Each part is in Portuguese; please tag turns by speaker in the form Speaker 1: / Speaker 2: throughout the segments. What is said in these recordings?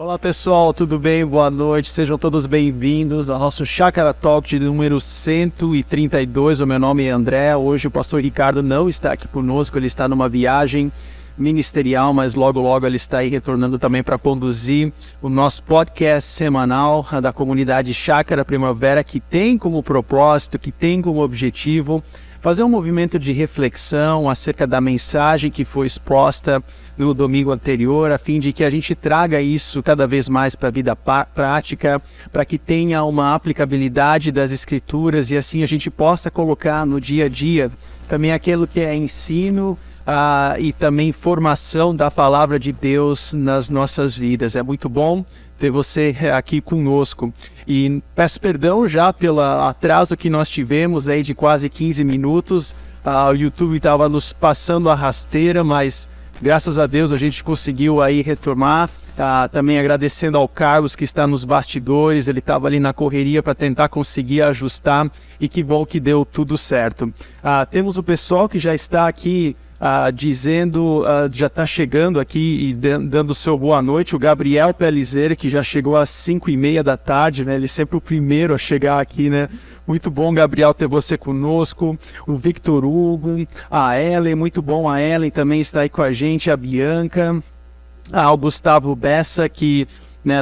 Speaker 1: Olá pessoal, tudo bem? Boa noite, sejam todos bem-vindos ao nosso Chácara Talk de número 132. O meu nome é André, hoje o pastor Ricardo não está aqui conosco, ele está numa viagem ministerial, mas logo ele está aí retornando também para conduzir o nosso podcast semanal da comunidade Chácara Primavera, que tem como propósito, que tem como objetivo fazer um movimento de reflexão acerca da mensagem que foi exposta no domingo anterior, a fim de que a gente traga isso cada vez mais para a vida prática, para que tenha uma aplicabilidade das Escrituras e assim a gente possa colocar no dia a dia também aquilo que é ensino e também formação da palavra de Deus nas nossas vidas. É muito bom ter você aqui conosco. E peço perdão já pelo atraso que nós tivemos aí de quase 15 minutos. O YouTube estava nos passando a rasteira, mas graças a Deus a gente conseguiu aí retomar. Também agradecendo ao Carlos que está nos bastidores, ele estava ali na correria para tentar conseguir ajustar e que bom que deu tudo certo. Temos o pessoal que já está aqui dizendo, já está chegando aqui e dando seu boa noite, o Gabriel Pelizeira, que já chegou às 5:30 da tarde, né? Ele é sempre o primeiro a chegar aqui, né? Muito bom, Gabriel, ter você conosco. O Victor Hugo, a Ellen, muito bom, a Ellen também está aí com a gente, a Bianca, o Gustavo Bessa, que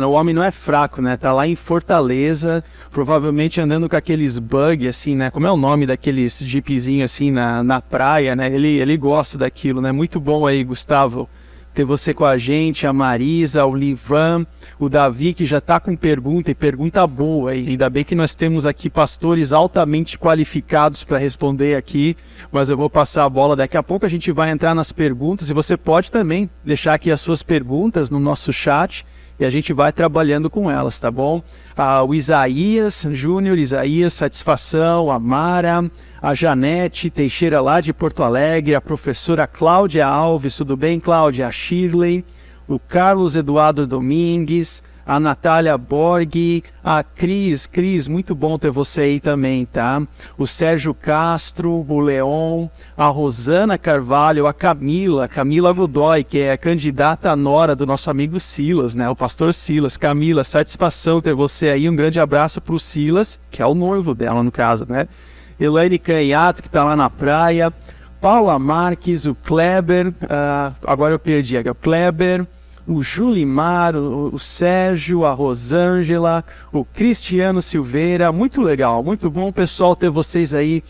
Speaker 1: o homem não é fraco, né? Tá lá em Fortaleza, provavelmente andando com aqueles bug, assim, né? Como é o nome daqueles jeepzinhos, assim, na praia, né? Ele gosta daquilo, né? Muito bom aí, Gustavo, ter você com a gente, a Marisa, o Livan, o Davi, que já tá com pergunta, e pergunta boa, e ainda bem que nós temos aqui pastores altamente qualificados para responder aqui, mas eu vou passar a bola, daqui a pouco a gente vai entrar nas perguntas, e você pode também deixar aqui as suas perguntas no nosso chat, e a gente vai trabalhando com elas, tá bom? O Isaías Júnior, satisfação, a Mara, a Janete Teixeira lá de Porto Alegre, a professora Cláudia Alves, tudo bem, Cláudia? A Shirley, o Carlos Eduardo Domingues, a Natália Borg, a Cris, muito bom ter você aí também, tá? O Sérgio Castro, o Leon, a Rosana Carvalho, a Camila Godoy, que é a candidata à nora do nosso amigo Silas, né? O pastor Silas. Camila, satisfação ter você aí, um grande abraço pro Silas, que é o noivo dela no caso, né? Elaine Canhato, que tá lá na praia, Paula Marques, o Kleber, agora eu perdi aqui, o Kleber, o Julimar, o Sérgio, a Rosângela, o Cristiano Silveira, muito legal, muito bom pessoal ter vocês aí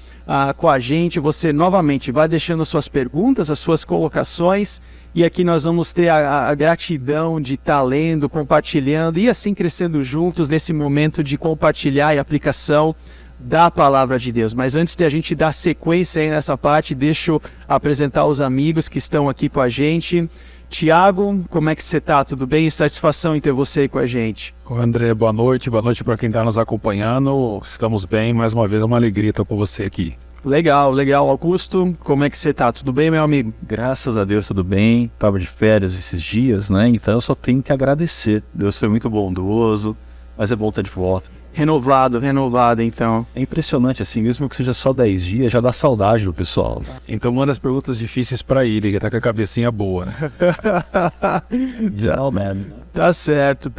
Speaker 1: com a gente. Você novamente vai deixando as suas perguntas, as suas colocações, e aqui nós vamos ter a gratidão de estar lendo, compartilhando e assim crescendo juntos nesse momento de compartilhar e aplicação da palavra de Deus. Mas antes de a gente dar sequência aí nessa parte, deixa eu apresentar os amigos que estão aqui com a gente. Tiago, como é que você está? Tudo bem? Satisfação em ter você aí com a gente.
Speaker 2: André, boa noite para quem está nos acompanhando. Estamos bem, mais uma vez é uma alegria estar com você aqui.
Speaker 1: Legal. Augusto, como é que você está? Tudo bem, meu amigo?
Speaker 3: Graças a Deus, tudo bem. Estava de férias esses dias, né? Então eu só tenho que agradecer. Deus foi muito bondoso, mas é bom estar de volta.
Speaker 1: Renovado, então.
Speaker 3: É impressionante, assim, mesmo que seja só 10 dias, já dá saudade do pessoal.
Speaker 2: Então manda as perguntas difíceis para ele, que tá com a cabecinha boa, né?
Speaker 1: Tá certo.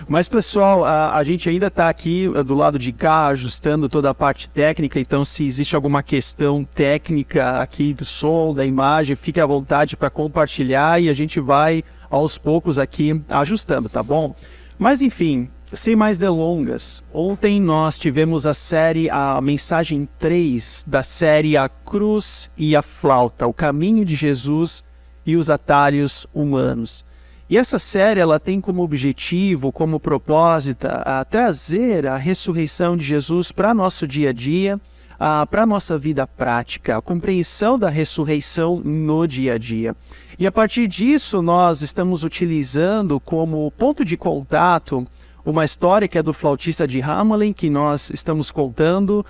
Speaker 1: Mas, pessoal, a gente ainda tá aqui do lado de cá, ajustando toda a parte técnica, então se existe alguma questão técnica aqui do som, da imagem, fique à vontade para compartilhar e a gente vai, aos poucos, aqui ajustando, tá bom? Mas, enfim, sem mais delongas, ontem nós tivemos a mensagem 3 da série A Cruz e a Flauta, o caminho de Jesus e os atalhos humanos. E essa série ela tem como objetivo, como propósito, trazer a ressurreição de Jesus para nosso dia a dia, para a nossa vida prática, a compreensão da ressurreição no dia a dia. E a partir disso nós estamos utilizando como ponto de contato uma história que é do flautista de Hamelin, que nós estamos contando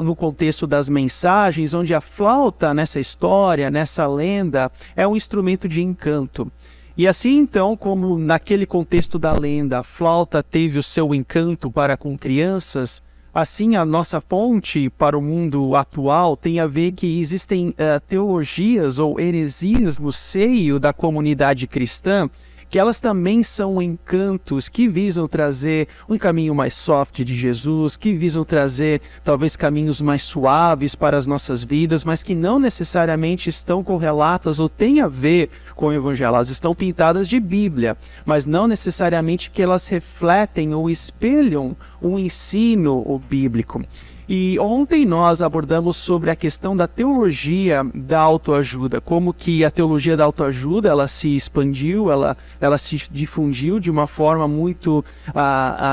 Speaker 1: no contexto das mensagens, onde a flauta nessa história, nessa lenda, é um instrumento de encanto. E assim então, como naquele contexto da lenda, a flauta teve o seu encanto para com crianças, assim a nossa fonte para o mundo atual tem a ver que existem teologias ou heresias no seio da comunidade cristã que elas também são encantos que visam trazer um caminho mais soft de Jesus, que visam trazer talvez caminhos mais suaves para as nossas vidas, mas que não necessariamente estão correlatas ou têm a ver com o Evangelho. Elas estão pintadas de Bíblia, mas não necessariamente que elas refletem ou espelham o ensino bíblico. E ontem nós abordamos sobre a questão da teologia da autoajuda, como que a teologia da autoajuda ela se expandiu, ela se difundiu de uma forma muito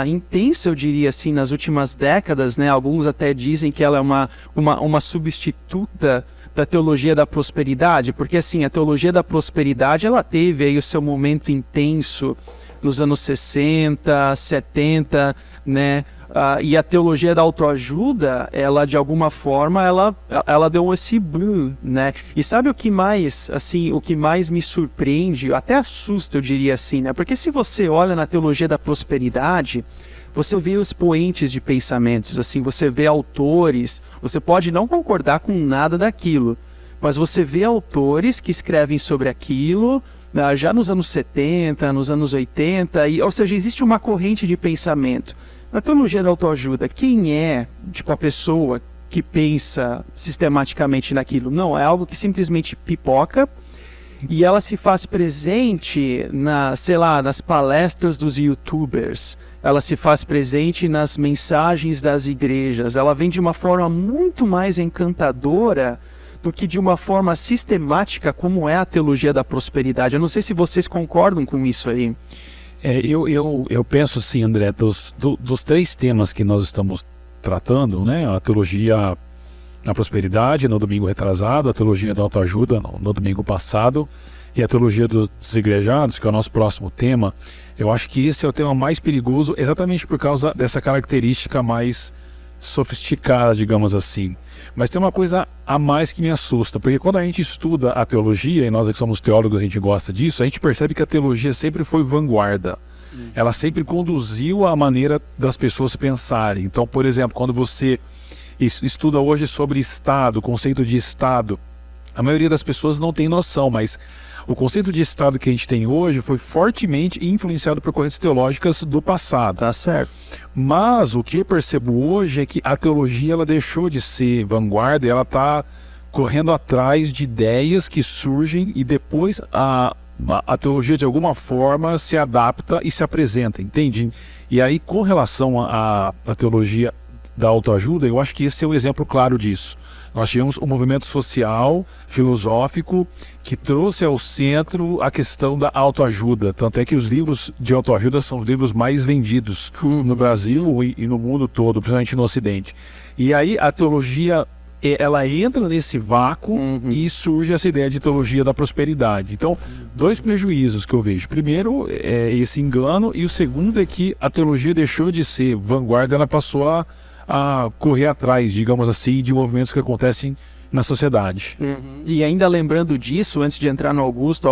Speaker 1: intensa, eu diria assim, nas últimas décadas, né? Alguns até dizem que ela é uma substituta da teologia da prosperidade, porque assim, a teologia da prosperidade ela teve aí o seu momento intenso nos anos 60, 70, né? E a teologia da autoajuda, ela de alguma forma, ela deu esse boom, né? E sabe o que mais, assim, o que mais me surpreende, até assusta, eu diria assim, né? Porque se você olha na teologia da prosperidade, você vê os poentes de pensamentos, assim, você vê autores, você pode não concordar com nada daquilo, mas você vê autores que escrevem sobre aquilo, já nos anos 70, nos anos 80, ou seja, existe uma corrente de pensamento. Na teologia da autoajuda, quem é a pessoa que pensa sistematicamente naquilo? Não, é algo que simplesmente pipoca e ela se faz presente nas palestras dos YouTubers, ela se faz presente nas mensagens das igrejas, ela vem de uma forma muito mais encantadora do que de uma forma sistemática como é a teologia da prosperidade. Eu não sei se vocês concordam com isso aí.
Speaker 2: Eu penso assim, André, dos três temas que nós estamos tratando, né? A teologia da prosperidade no domingo retrasado, a teologia da autoajuda no domingo passado e a teologia dos desigrejados, que é o nosso próximo tema. Eu acho que esse é o tema mais perigoso exatamente por causa dessa característica mais sofisticada, digamos assim. Mas tem uma coisa a mais que me assusta, porque quando a gente estuda a teologia, e nós que somos teólogos, a gente gosta disso, a gente percebe que a teologia sempre foi vanguarda. Ela sempre conduziu a maneira das pessoas pensarem. Então, por exemplo, quando você estuda hoje sobre Estado, conceito de Estado, a maioria das pessoas não tem noção, mas o conceito de Estado que a gente tem hoje foi fortemente influenciado por correntes teológicas do passado.
Speaker 1: Tá certo.
Speaker 2: Mas o que eu percebo hoje é que a teologia ela deixou de ser vanguarda e ela está correndo atrás de ideias que surgem e depois a teologia de alguma forma se adapta e se apresenta, entende? E aí com relação à teologia da autoajuda, eu acho que esse é o exemplo claro disso. Nós tivemos um movimento social, filosófico, que trouxe ao centro a questão da autoajuda. Tanto é que os livros de autoajuda são os livros mais vendidos no Brasil e no mundo todo, principalmente no Ocidente. E aí a teologia, ela entra nesse vácuo e surge essa ideia de teologia da prosperidade. Então, dois prejuízos que eu vejo. Primeiro é esse engano e o segundo é que a teologia deixou de ser vanguarda, ela passou a correr atrás, digamos assim, de movimentos que acontecem na sociedade.
Speaker 1: E ainda lembrando disso, antes de entrar no Augusto,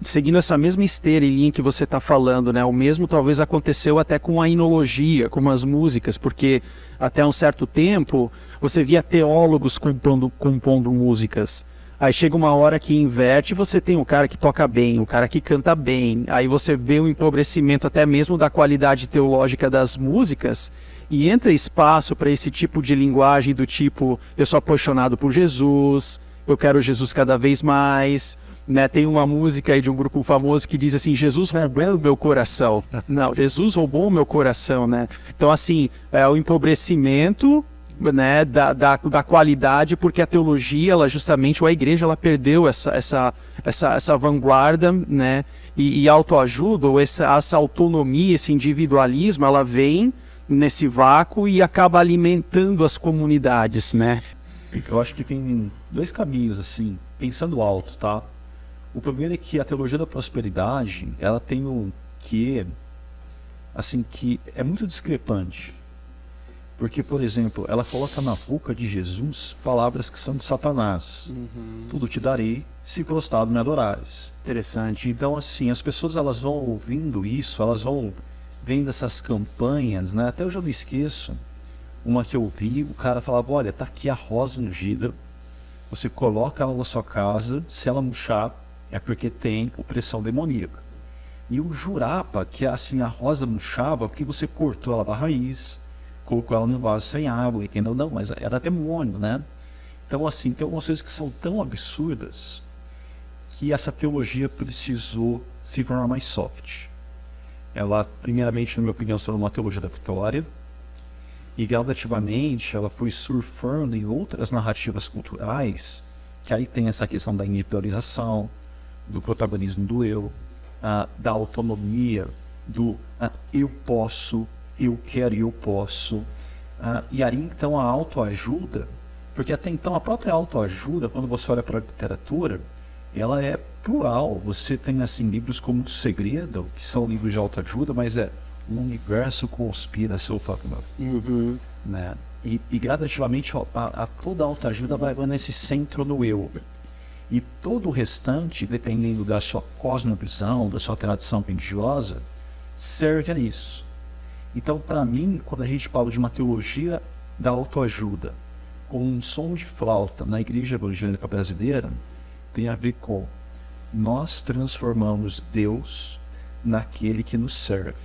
Speaker 1: seguindo essa mesma esteira e linha que você está falando, né? O mesmo talvez aconteceu até com a inologia, com as músicas, porque até um certo tempo você via teólogos compondo músicas. Aí chega uma hora que inverte, você tem um cara que toca bem, um cara que canta bem, aí você vê o empobrecimento até mesmo da qualidade teológica das músicas, e entra espaço para esse tipo de linguagem do tipo, eu sou apaixonado por Jesus, eu quero Jesus cada vez mais, né? Tem uma música aí de um grupo famoso que diz assim, Jesus roubou o meu coração. Não, Jesus roubou o meu coração, né? Então assim, é o empobrecimento, né, da qualidade, porque a teologia, ela justamente, ou a igreja, ela perdeu essa vanguarda, né? E a autoajuda, ou essa autonomia, esse individualismo, ela vem nesse vácuo e acaba alimentando as comunidades, né?
Speaker 3: Eu acho que tem dois caminhos, assim, pensando alto, tá? O primeiro é que a teologia da prosperidade, ela tem um quê, assim, que é muito discrepante. Porque, por exemplo, ela coloca na boca de Jesus palavras que são de Satanás. Tudo te darei, se prostrado me adorares.
Speaker 1: Interessante.
Speaker 3: Então, assim, as pessoas elas vão ouvindo isso, elas vão vendo essas campanhas, né? Até eu já não esqueço uma que eu vi, o cara falava, olha, tá aqui a rosa ungida, você coloca ela na sua casa, se ela murchar, é porque tem opressão demoníaca. E o jurapa, que é assim a rosa murchava, porque você cortou ela da raiz, colocou ela no vaso sem água, entendeu? Não, mas era demônio, né? Então, assim, tem algumas coisas que são tão absurdas que essa teologia precisou se tornar mais soft. Ela, primeiramente, na minha opinião, se tornou uma teologia da vitória, e gradativamente ela foi surfando em outras narrativas culturais, que aí tem essa questão da individualização, do protagonismo do eu, da autonomia, do eu posso, eu quero e eu posso. E aí então a autoajuda, porque até então a própria autoajuda, quando você olha para a literatura, ela é plural. Você tem assim livros como O Segredo, que são livros de autoajuda, mas o universo conspira a seu favor. Né? E gradativamente toda a autoajuda vai nesse centro no eu. E todo o restante, dependendo da sua cosmovisão, da sua tradição religiosa, serve a isso. Então, para mim, quando a gente fala de uma teologia da autoajuda, com um som de flauta na Igreja Evangélica Brasileira, tem a ver com nós transformamos Deus naquele que nos serve,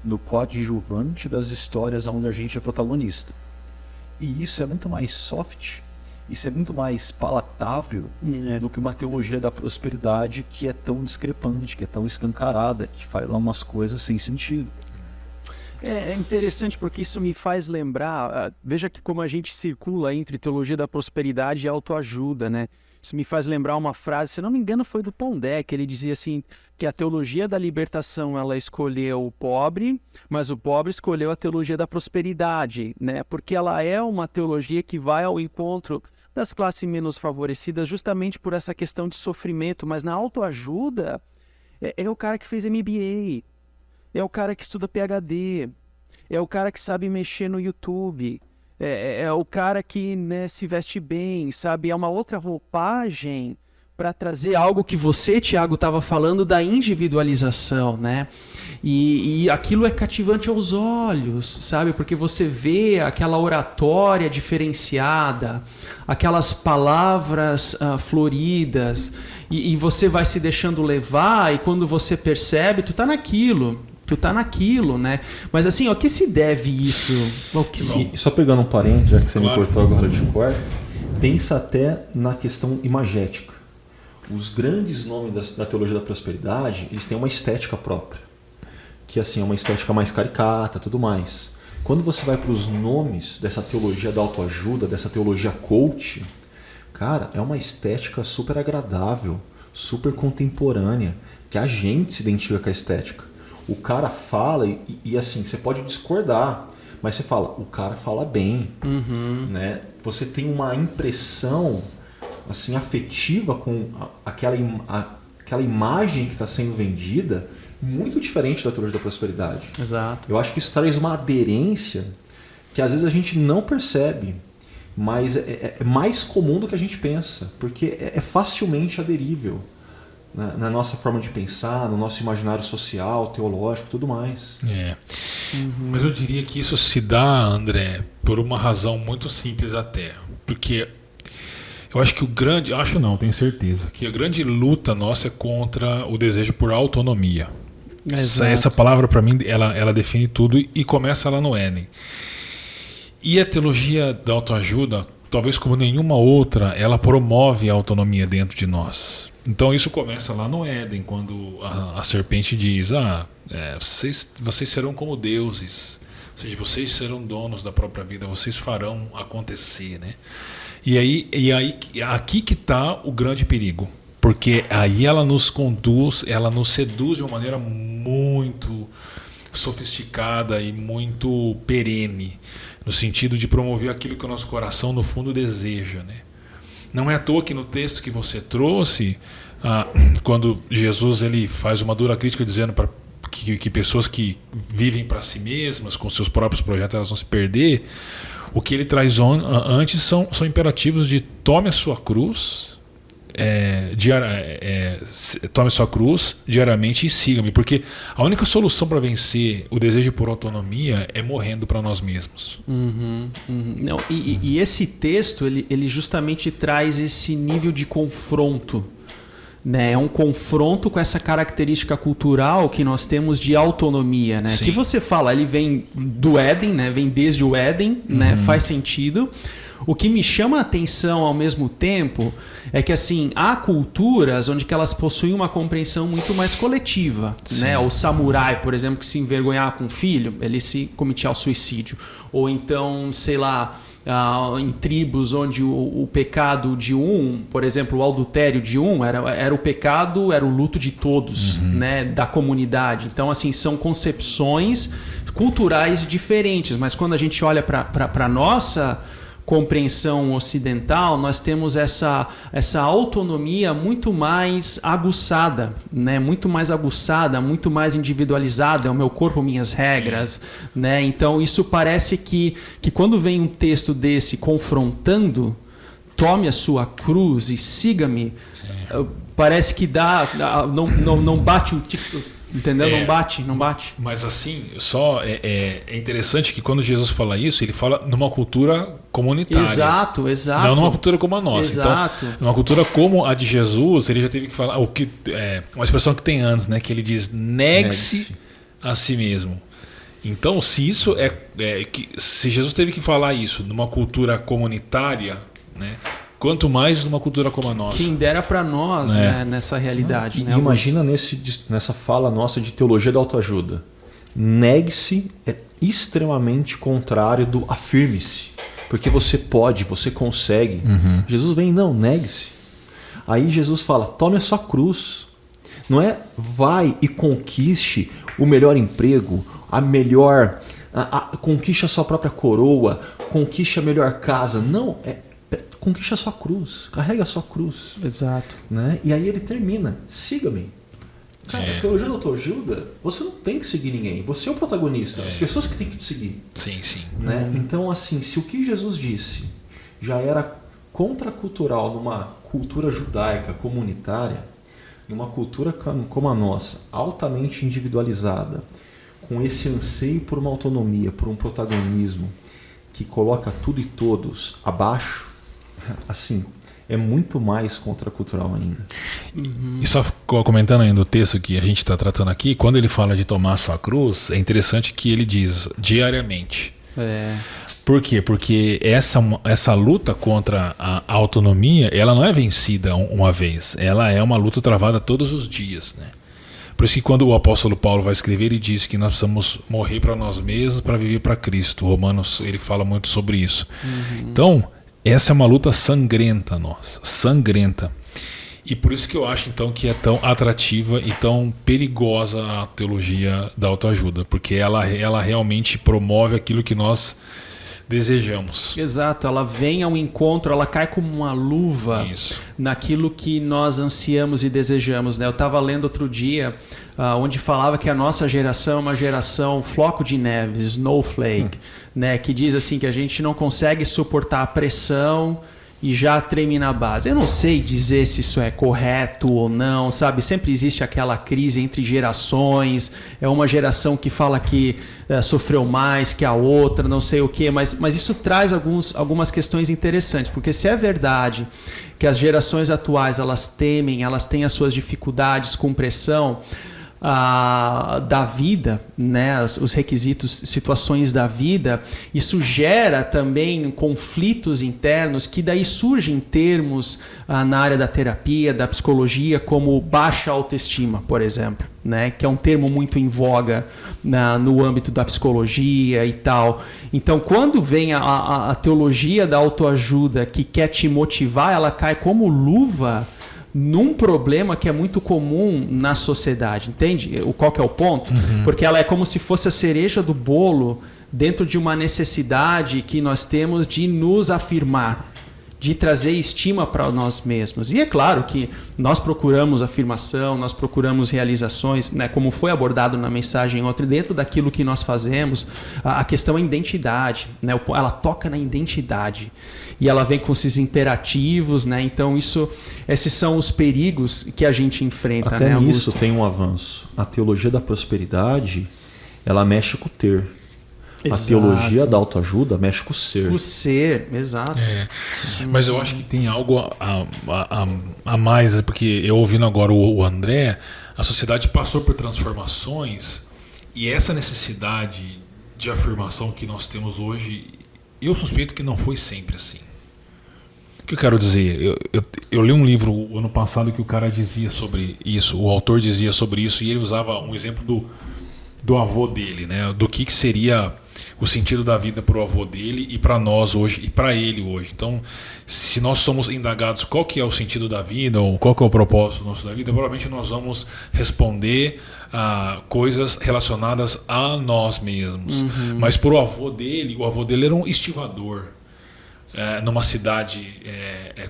Speaker 3: no coadjuvante das histórias onde a gente é protagonista. E isso é muito mais soft, isso é muito mais palatável do que uma teologia da prosperidade que é tão discrepante, que é tão escancarada, que faz lá umas coisas sem sentido.
Speaker 1: É interessante porque isso me faz lembrar, veja que como a gente circula entre teologia da prosperidade e autoajuda, né? Isso me faz lembrar uma frase, se não me engano foi do Pondé, que ele dizia assim, que a teologia da libertação ela escolheu o pobre, mas o pobre escolheu a teologia da prosperidade, né? Porque ela é uma teologia que vai ao encontro das classes menos favorecidas justamente por essa questão de sofrimento, mas na autoajuda é o cara que fez MBA, é o cara que estuda PhD, é o cara que sabe mexer no YouTube, é o cara que, né, se veste bem, sabe? É uma outra roupagem para trazer algo que você, Thiago, estava falando da individualização, né? E aquilo é cativante aos olhos, sabe? Porque você vê aquela oratória diferenciada, aquelas palavras floridas, e você vai se deixando levar, e quando você percebe, tu tá naquilo, né? Mas assim, ao que se deve isso?
Speaker 3: Só pegando um parênteses, já que você me cortou agora de quarto, pensa até na questão imagética. Os grandes nomes da teologia da prosperidade, eles têm uma estética própria, que assim é uma estética mais caricata, tudo mais. Quando você vai para os nomes dessa teologia da autoajuda, dessa teologia coach, cara, é uma estética super agradável, super contemporânea, que a gente se identifica com a estética. O cara fala e assim, você pode discordar, mas você fala, o cara fala bem, né? Você tem uma impressão assim, afetiva com aquela imagem que está sendo vendida, muito diferente da teologia da prosperidade.
Speaker 1: Exato.
Speaker 3: Eu acho que isso traz uma aderência que às vezes a gente não percebe, mas é mais comum do que a gente pensa, porque é facilmente aderível na nossa forma de pensar, no nosso imaginário social, teológico e tudo mais.
Speaker 2: Mas eu diria que isso se dá, André, por uma razão muito simples até. Porque eu acho que tenho certeza, que a grande luta nossa é contra o desejo por autonomia. Essa palavra, para mim, ela define tudo e começa lá no Éden. E a teologia da autoajuda, talvez como nenhuma outra, ela promove a autonomia dentro de nós. Então isso começa lá no Éden, quando a serpente diz, vocês serão como deuses, ou seja, vocês serão donos da própria vida, vocês farão acontecer, né? E aí aqui que está o grande perigo, porque aí ela nos conduz, ela nos seduz de uma maneira muito sofisticada e muito perene, no sentido de promover aquilo que o nosso coração no fundo deseja, né? Não é à toa que no texto que você trouxe, quando Jesus ele faz uma dura crítica dizendo que pessoas que vivem para si mesmas, com seus próprios projetos, elas vão se perder, o que ele traz antes são imperativos de tome a sua cruz, tome a sua cruz diariamente e siga-me, porque a única solução para vencer o desejo por autonomia é morrendo para nós mesmos.
Speaker 1: Não, e esse texto ele justamente traz esse nível de confronto, né? É um confronto com essa característica cultural que nós temos de autonomia, né?
Speaker 2: Sim.
Speaker 1: Que você fala, ele vem do Éden, né? Vem desde o Éden, né? Faz sentido. O que me chama a atenção ao mesmo tempo é que assim, há culturas onde que elas possuem uma compreensão muito mais coletiva, né? O samurai, por exemplo, que se envergonhava com o filho, ele se cometia ao suicídio. Ou então, sei lá, em tribos onde o pecado de um, por exemplo, o adultério de um, era o pecado, era o luto de todos, né, da comunidade. Então, assim, são concepções culturais diferentes, mas quando a gente olha para a nossa compreensão ocidental, nós temos essa autonomia muito mais aguçada, né? Muito mais aguçada, muito mais individualizada, é o meu corpo, minhas regras, né? Então isso parece que quando vem um texto desse confrontando, tome a sua cruz e siga-me, parece que não bate o tipo. Entendeu? Não bate.
Speaker 2: Mas assim, é interessante que quando Jesus fala isso, ele fala numa cultura comunitária.
Speaker 1: Exato.
Speaker 2: Não numa cultura como a nossa.
Speaker 1: Exato.
Speaker 2: Então, numa cultura como a de Jesus, ele já teve que falar uma expressão que tem anos, né? Que ele diz: negue-se a si mesmo. Então, se isso se Jesus teve que falar isso numa cultura comunitária, né? Quanto mais numa cultura como a nossa.
Speaker 1: Quem dera para nós, né, nessa realidade. Né?
Speaker 3: Imagina nessa fala nossa de teologia da autoajuda. Negue-se é extremamente contrário do afirme-se. Porque você pode, você consegue. Jesus vem, não, negue-se. Aí Jesus fala, tome a sua cruz. Não é vai e conquiste o melhor emprego, conquiste a sua própria coroa, conquiste a melhor casa. Não, conquiste a sua cruz, carrega a sua cruz.
Speaker 1: Exato.
Speaker 3: Né? E aí ele termina, siga-me. Cara, a teologia da autoajuda, você não tem que seguir ninguém, você é o protagonista, as pessoas que têm que te seguir.
Speaker 2: Sim.
Speaker 3: Né? Então, assim, se o que Jesus disse já era contracultural numa cultura judaica comunitária, numa cultura como a nossa, altamente individualizada, com esse anseio por uma autonomia, por um protagonismo que coloca tudo e todos abaixo, assim, é muito mais contracultural ainda.
Speaker 2: E só comentando ainda o texto que a gente está tratando aqui, quando ele fala de tomar a sua cruz, é interessante que ele diz diariamente. Por quê? Porque essa luta contra a autonomia, ela não é vencida uma vez, ela é uma luta travada todos os dias, né? Por isso que quando o apóstolo Paulo vai escrever, ele diz que nós precisamos morrer para nós mesmos para viver para Cristo. Romanos, ele fala muito sobre isso. Então, essa é uma luta sangrenta nossa, sangrenta. E por isso que eu acho então que é tão atrativa e tão perigosa a teologia da autoajuda, porque ela realmente promove aquilo que nós desejamos.
Speaker 1: Exato, ela vem ao encontro, ela cai como uma luva naquilo que nós ansiamos e desejamos, né? Eu estava lendo outro dia onde falava que a nossa geração é uma geração floco de neve, snowflake, né? Que diz assim que a gente não consegue suportar a pressão e já treme na base. Eu não sei dizer se isso é correto ou não, sabe? Sempre existe aquela crise entre gerações, é uma geração que fala que sofreu mais que a outra, não sei o quê, mas isso traz algumas questões interessantes, porque se é verdade que as gerações atuais elas temem, elas têm as suas dificuldades com pressão da vida, né, os requisitos, situações da vida, isso gera também conflitos internos que daí surgem termos na área da terapia, da psicologia, como baixa autoestima, por exemplo, né, que é um termo muito em voga no âmbito da psicologia e tal. Então, quando vem a teologia da autoajuda que quer te motivar, ela cai como luva num problema que é muito comum na sociedade, entende? Qual que é o ponto? Porque ela é como se fosse a cereja do bolo dentro de uma necessidade que nós temos de nos afirmar, de trazer estima para nós mesmos. E é claro que nós procuramos afirmação, nós procuramos realizações, né, como foi abordado na mensagem ontem, dentro daquilo que nós fazemos, a questão é identidade, né? Ela toca na identidade e ela vem com esses imperativos, né? Então esses são os perigos que a gente enfrenta.
Speaker 3: Até
Speaker 1: né,
Speaker 3: nisso tem um avanço. A teologia da prosperidade, ela mexe com o ter. A teologia da autoajuda mexe com o ser.
Speaker 1: O ser, exato.
Speaker 2: Mas eu acho que tem algo a mais, porque eu ouvindo agora o André, a sociedade passou por transformações e essa necessidade de afirmação que nós temos hoje, eu suspeito que não foi sempre assim. O que eu quero dizer? Eu li um livro ano passado que o cara dizia sobre isso, o autor dizia sobre isso, e ele usava um exemplo do avô dele, né? Do que seria o sentido da vida para o avô dele e para nós hoje, e para ele hoje. Então, se nós somos indagados qual que é o sentido da vida, ou qual que é o propósito nosso da vida, provavelmente nós vamos responder a coisas relacionadas a nós mesmos. Mas para o avô dele era um estivador numa cidade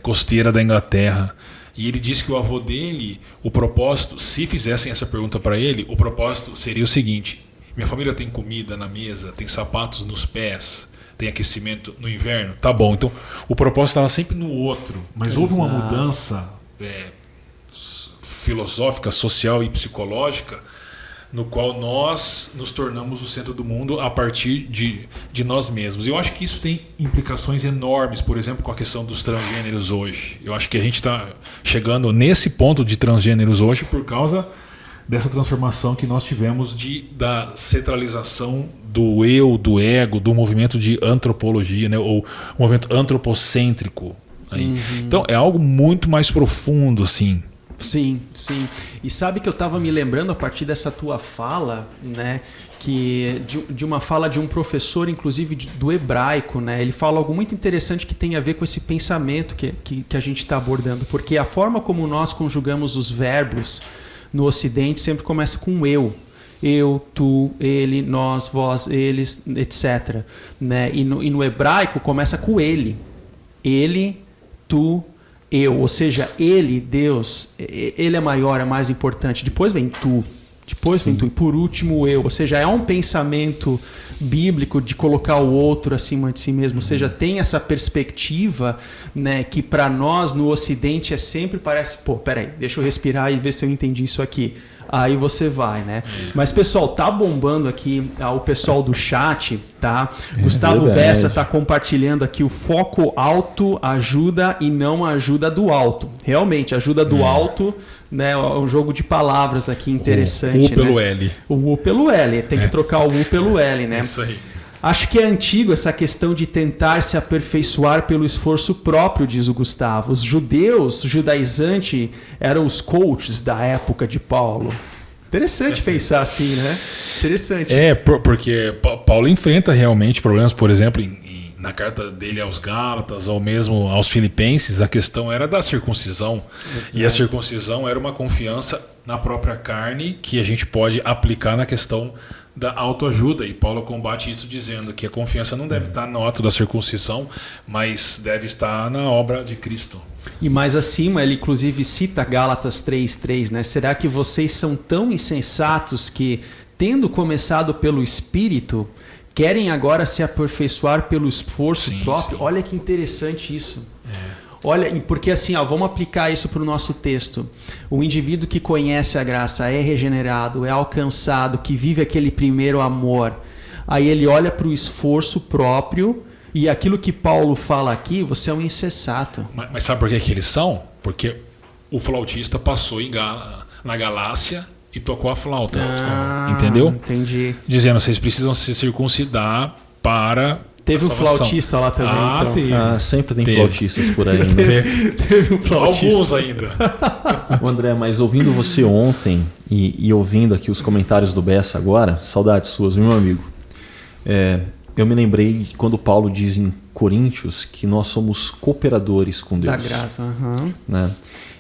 Speaker 2: costeira da Inglaterra. E ele disse que o avô dele, o propósito, se fizessem essa pergunta para ele, o propósito seria o seguinte: minha família tem comida na mesa, tem sapatos nos pés, tem aquecimento no inverno, tá bom. Então o propósito estava sempre no outro, mas houve uma mudança filosófica, social e psicológica, no qual nós nos tornamos o centro do mundo a partir de nós mesmos. E eu acho que isso tem implicações enormes, por exemplo, com a questão dos transgêneros hoje. Eu acho que a gente está chegando nesse ponto de transgêneros hoje por causa dessa transformação que nós tivemos da centralização do eu, do ego, do movimento de antropologia, né, ou um movimento antropocêntrico. Aí. Então é algo muito mais profundo, assim.
Speaker 1: Sim, sim. E sabe que eu estava me lembrando a partir dessa tua fala, né, que de uma fala de um professor, inclusive do hebraico, né? Ele fala algo muito interessante que tem a ver com esse pensamento que a gente está abordando, porque a forma como nós conjugamos os verbos no Ocidente sempre começa com eu. Eu, tu, ele, nós, vós, eles, etc. Né? E no hebraico começa com ele. Ele, tu, eu. Ou seja, ele, Deus, ele é maior, é mais importante. Depois vem tu. Depois vem tu. E por último, eu. Ou seja, é um pensamento bíblico de colocar o outro acima de si mesmo. Ou seja, tem essa perspectiva, né, que para nós no Ocidente sempre parece, pô, peraí, deixa eu respirar e ver se eu entendi isso aqui. Aí você vai, né? Mas, pessoal, tá bombando aqui o pessoal do chat, tá? Gustavo Bessa tá compartilhando aqui o foco alto ajuda e não ajuda do alto. Realmente, ajuda do alto, né? Um jogo de palavras aqui interessante.
Speaker 2: O U pelo,
Speaker 1: né?
Speaker 2: L.
Speaker 1: O U pelo L. Tem que trocar o U pelo L, né?
Speaker 2: Isso aí.
Speaker 1: Acho que é antigo essa questão de tentar se aperfeiçoar pelo esforço próprio, diz o Gustavo. Os judaizantes, eram os coaches da época de Paulo. Interessante pensar assim, né? Interessante.
Speaker 2: Porque Paulo enfrenta realmente problemas, por exemplo, na carta dele aos Gálatas, ou mesmo aos Filipenses, a questão era da circuncisão. Exato. E a circuncisão era uma confiança na própria carne que a gente pode aplicar na questão da autoajuda, e Paulo combate isso dizendo que a confiança não deve estar no ato da circuncisão, mas deve estar na obra de Cristo.
Speaker 1: E mais acima, ele inclusive cita Gálatas 3:3, né? Será que vocês são tão insensatos que, tendo começado pelo Espírito, querem agora se aperfeiçoar pelo esforço próprio? Sim. Olha que interessante isso. Olha, porque assim, vamos aplicar isso para o nosso texto. O indivíduo que conhece a graça, é regenerado, é alcançado, que vive aquele primeiro amor. Aí ele olha para o esforço próprio e aquilo que Paulo fala aqui, você é um insensato.
Speaker 2: Mas sabe por que eles são? Porque o flautista passou na Galácia e tocou a flauta. Entendeu?
Speaker 1: Entendi.
Speaker 2: Dizendo, vocês precisam se circuncidar para...
Speaker 1: Teve um flautista lá também. Então.
Speaker 3: Teve. Sempre tem flautistas por aí. Né?
Speaker 1: Teve um flautista.
Speaker 2: Alguns ainda.
Speaker 3: André, mas ouvindo você ontem e ouvindo aqui os comentários do Bessa agora, saudades suas, meu amigo. Eu me lembrei de quando Paulo diz em Coríntios que nós somos cooperadores com Deus.
Speaker 1: Da graça.
Speaker 3: Né?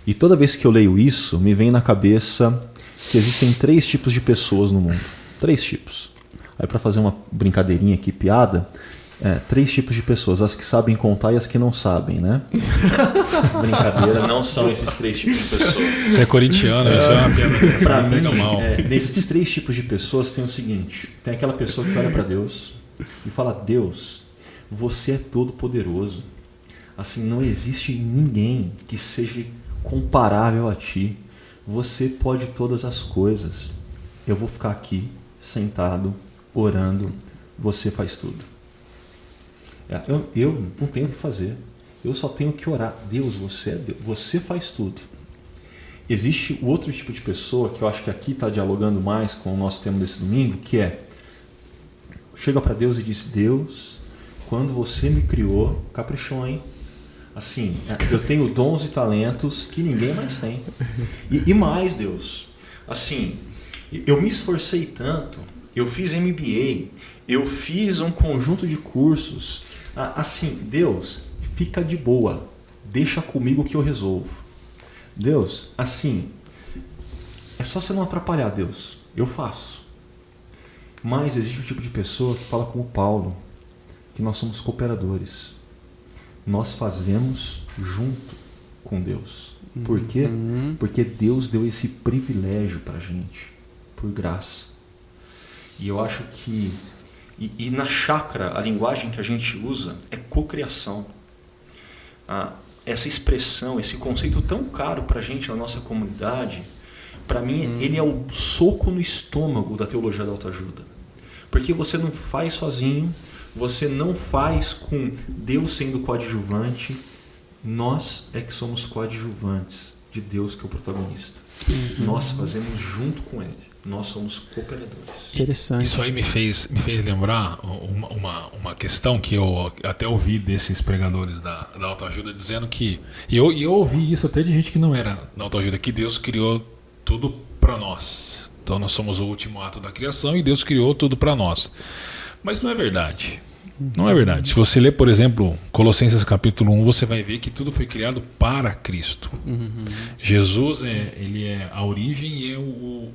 Speaker 3: E toda vez que eu leio isso, me vem na cabeça que existem 3 tipos de pessoas no mundo. 3 tipos. Aí, para fazer uma brincadeirinha aqui, piada... 3 tipos de pessoas, as que sabem contar e as que não sabem, né? Brincadeira, não são esses 3 tipos de pessoas.
Speaker 2: Você é corintiano, isso é uma piada.
Speaker 3: Para mim, desses 3 tipos de pessoas tem o seguinte: tem aquela pessoa que olha para Deus e fala, Deus, você é todo poderoso. Assim, não existe ninguém que seja comparável a ti. Você pode todas as coisas. Eu vou ficar aqui, sentado, orando, você faz tudo. Eu não tenho o que fazer. Eu só tenho que orar. Deus, você é Deus. Você faz tudo. Existe o outro tipo de pessoa que eu acho que aqui está dialogando mais com o nosso tema desse domingo, que chega para Deus e diz: Deus, quando você me criou, caprichou, hein? Assim, eu tenho dons e talentos que ninguém mais tem. E mais, Deus, assim, eu me esforcei tanto, eu fiz MBA, eu fiz um conjunto de cursos. Assim, Deus, fica de boa, deixa comigo que eu resolvo. Deus, assim, é só você não atrapalhar, Deus, eu faço. Mas existe um tipo de pessoa que fala como Paulo, que nós somos cooperadores. Nós fazemos junto com Deus. Por quê? Porque Deus deu esse privilégio para a gente, por graça. E eu acho que, e na chácara, a linguagem que a gente usa é cocriação. Essa expressão, esse conceito tão caro para a gente na nossa comunidade, para mim, ele é o soco no estômago da teologia da autoajuda. Porque você não faz sozinho, você não faz com Deus sendo coadjuvante, nós é que somos coadjuvantes de Deus, que é o protagonista. Nós fazemos junto com Ele, nós somos cooperadores.
Speaker 1: Interessante.
Speaker 4: Isso aí me fez lembrar uma questão que eu até ouvi desses pregadores da autoajuda dizendo que, e eu ouvi isso até de gente que não era da autoajuda, que Deus criou tudo para nós. Então nós somos o último ato da criação e Deus criou tudo para nós. Mas não é verdade. Não é verdade. Se você ler, por exemplo, Colossenses capítulo 1, você vai ver que tudo foi criado para Cristo. Jesus ele é a origem e é o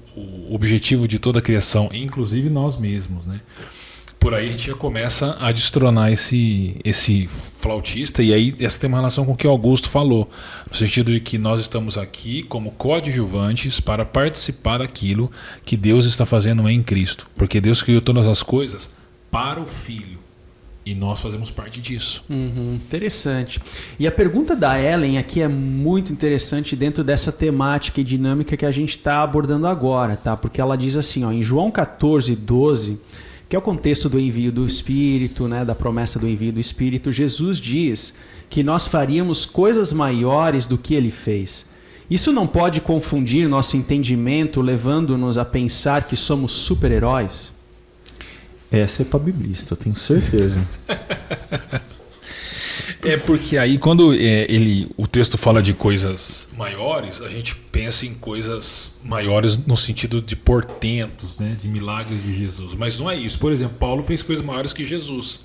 Speaker 4: objetivo de toda a criação, inclusive nós mesmos, né? Por aí a gente já começa a destronar esse flautista, e aí essa tem uma relação com o que o Augusto falou, no sentido de que nós estamos aqui como coadjuvantes para participar daquilo que Deus está fazendo em Cristo, porque Deus criou todas as coisas para o Filho. E nós fazemos parte disso.
Speaker 1: Interessante. E a pergunta da Ellen aqui é muito interessante dentro dessa temática e dinâmica que a gente está abordando agora, tá? Porque ela diz assim, ó, em João 14:12, que é o contexto do envio do Espírito, né, da promessa do envio do Espírito, Jesus diz que nós faríamos coisas maiores do que ele fez. Isso não pode confundir nosso entendimento, levando-nos a pensar que somos super-heróis?
Speaker 3: Essa é para biblista, eu tenho certeza.
Speaker 4: É porque aí quando o texto fala de coisas maiores, a gente pensa em coisas maiores no sentido de portentos, né, de milagres de Jesus. Mas não é isso. Por exemplo, Paulo fez coisas maiores que Jesus.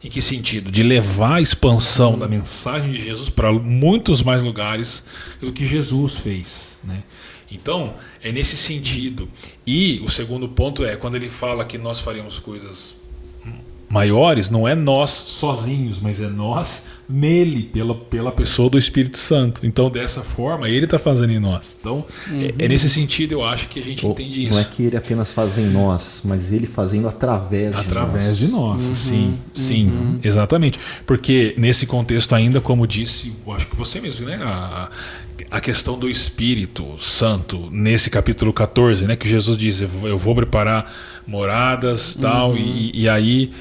Speaker 4: Em que sentido? De levar a expansão da mensagem de Jesus para muitos mais lugares do que Jesus fez, né? Então, é nesse sentido. E o segundo ponto é, quando ele fala que nós faríamos coisas maiores, não é nós sozinhos, mas é nós nele, pela pessoa do Espírito Santo. Então, dessa forma, ele está fazendo em nós. Então, é nesse sentido, eu acho que a gente entende isso.
Speaker 3: Não é que ele apenas faz em nós, mas ele fazendo através
Speaker 4: de nós. Sim, exatamente. Porque nesse contexto ainda, como disse, eu acho que você mesmo, né? A questão do Espírito Santo, nesse capítulo 14, né, que Jesus diz, eu vou preparar moradas, tal, e aí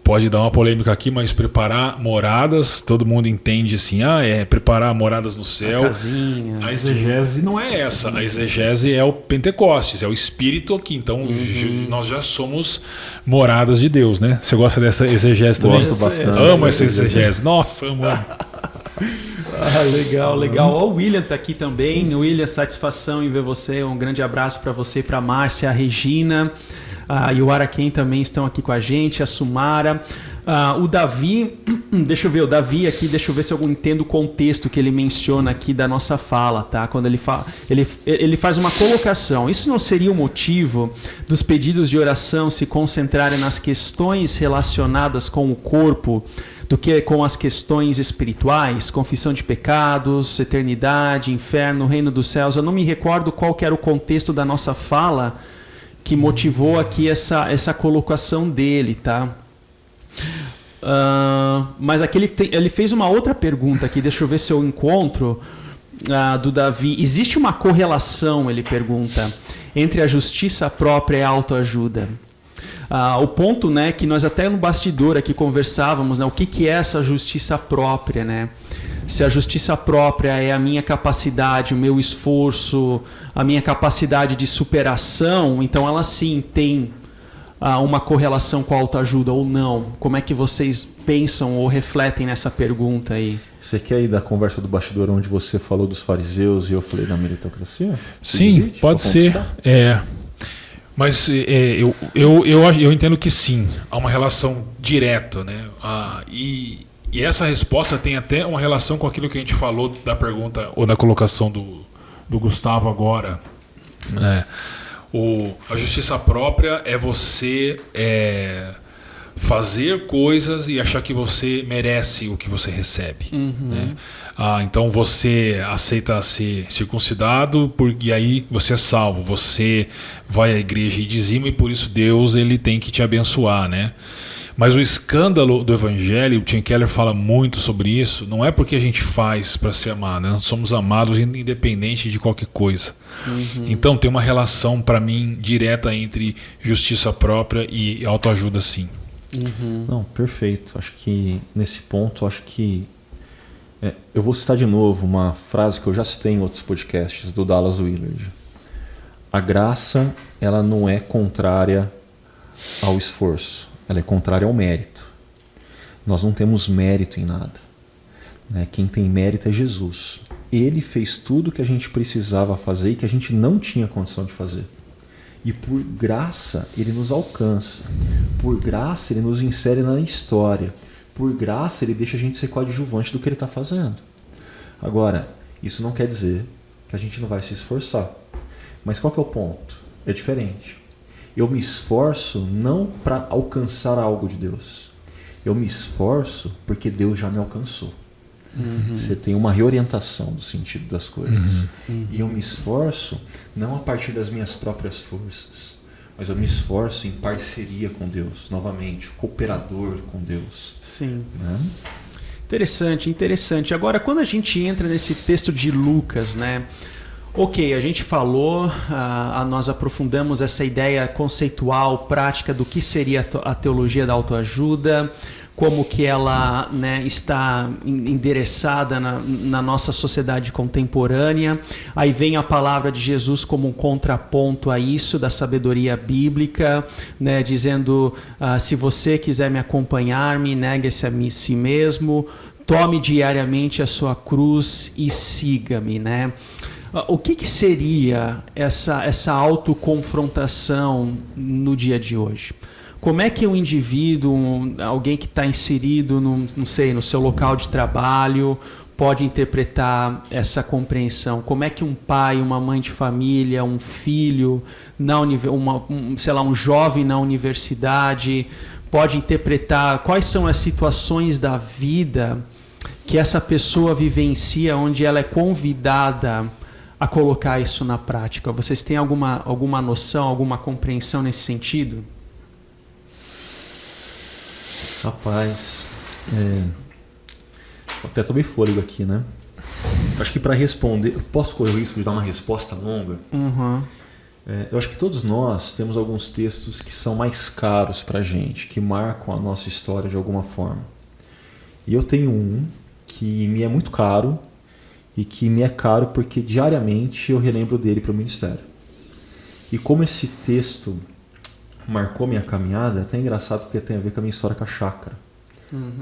Speaker 4: pode dar uma polêmica aqui, mas preparar moradas, todo mundo entende assim, preparar moradas no céu. A exegese não é essa, a exegese é o Pentecostes, é o Espírito aqui, então nós já somos moradas de Deus, né? Você gosta dessa exegese também?
Speaker 3: Gosto bastante.
Speaker 4: Amo essa exegese, nossa, amo.
Speaker 1: Legal. Ó, o William tá aqui também. William, satisfação em ver você. Um grande abraço para você, para Márcia, a Regina e o Araquém também estão aqui com a gente, a Sumara. O Davi, deixa eu ver, deixa eu ver se eu entendo o contexto que ele menciona aqui da nossa fala, tá? Quando ele fala, ele faz uma colocação. Isso não seria o motivo dos pedidos de oração se concentrarem nas questões relacionadas com o corpo do que com as questões espirituais, confissão de pecados, eternidade, inferno, reino dos céus? Eu não me recordo qual que era o contexto da nossa fala que motivou aqui essa colocação dele, tá? Mas aqui ele fez uma outra pergunta aqui, deixa eu ver se eu encontro, do Davi. Existe uma correlação, ele pergunta, entre a justiça própria e a autoajuda? O ponto, né, que nós até no bastidor aqui conversávamos, né, o que é essa justiça própria, né? Se a justiça própria é a minha capacidade, o meu esforço, a minha capacidade de superação, então ela sim tem uma correlação com a autoajuda ou não? Como é que vocês pensam ou refletem nessa pergunta aí?
Speaker 3: Você quer ir da conversa do bastidor onde você falou dos fariseus e eu falei da meritocracia?
Speaker 4: Sim, pode ser. Mas eu entendo que sim, há uma relação direta, né? E essa resposta tem até uma relação com aquilo que a gente falou da pergunta ou da colocação do Gustavo agora. A justiça própria é você fazer coisas e achar que você merece o que você recebe. Né? Então você aceita ser circuncidado e aí você é salvo. Você vai à igreja e dizima e por isso Deus ele tem que te abençoar, né? Mas o escândalo do evangelho, o Tim Keller fala muito sobre isso, não é porque a gente faz para ser amado, né? Nós somos amados independente de qualquer coisa. Então tem uma relação, para mim, direta entre justiça própria e autoajuda, sim.
Speaker 3: Não, perfeito. Acho que nesse ponto, eu vou citar de novo uma frase que eu já citei em outros podcasts do Dallas Willard. A graça, ela não é contrária ao esforço. Ela é contrária ao mérito. Nós não temos mérito em nada. Né? Quem tem mérito é Jesus. Ele fez tudo o que a gente precisava fazer e que a gente não tinha condição de fazer. E por graça ele nos alcança. Por graça ele nos insere na história. Por graça ele deixa a gente ser coadjuvante do que ele está fazendo. Agora, isso não quer dizer que a gente não vai se esforçar. Mas qual que é o ponto? É diferente. Eu me esforço não para alcançar algo de Deus. Eu me esforço porque Deus já me alcançou. Você tem uma reorientação do sentido das coisas. E eu me esforço não a partir das minhas próprias forças, mas eu me esforço em parceria com Deus, novamente, cooperador com Deus.
Speaker 1: Sim.
Speaker 3: Né?
Speaker 1: Interessante, interessante. Agora, quando a gente entra nesse texto de Lucas, né? Ok, a gente falou, nós aprofundamos essa ideia conceitual, prática do que seria a teologia da autoajuda, como que ela, né, está endereçada na nossa sociedade contemporânea. Aí vem a palavra de Jesus como um contraponto a isso, da sabedoria bíblica, né, dizendo, se você quiser me acompanhar, negue-se a si mesmo, tome diariamente a sua cruz e siga-me, né? O que seria essa autoconfrontação no dia de hoje? Como é que um indivíduo, alguém que está inserido no seu local de trabalho, pode interpretar essa compreensão? Como é que um pai, uma mãe de família, um filho, um jovem na universidade, pode interpretar quais são as situações da vida que essa pessoa vivencia, onde ela é convidada a colocar isso na prática? Vocês têm alguma noção, alguma compreensão nesse sentido?
Speaker 3: Rapaz, até tomei fôlego aqui, né? Acho que para responder, eu posso correr o risco de dar uma resposta longa? Eu acho que todos nós temos alguns textos que são mais caros para a gente, que marcam a nossa história de alguma forma. E eu tenho um que me é muito caro, e que me é caro porque diariamente eu relembro dele para o ministério. E como esse texto marcou minha caminhada, é até engraçado porque tem a ver com a minha história com a chácara.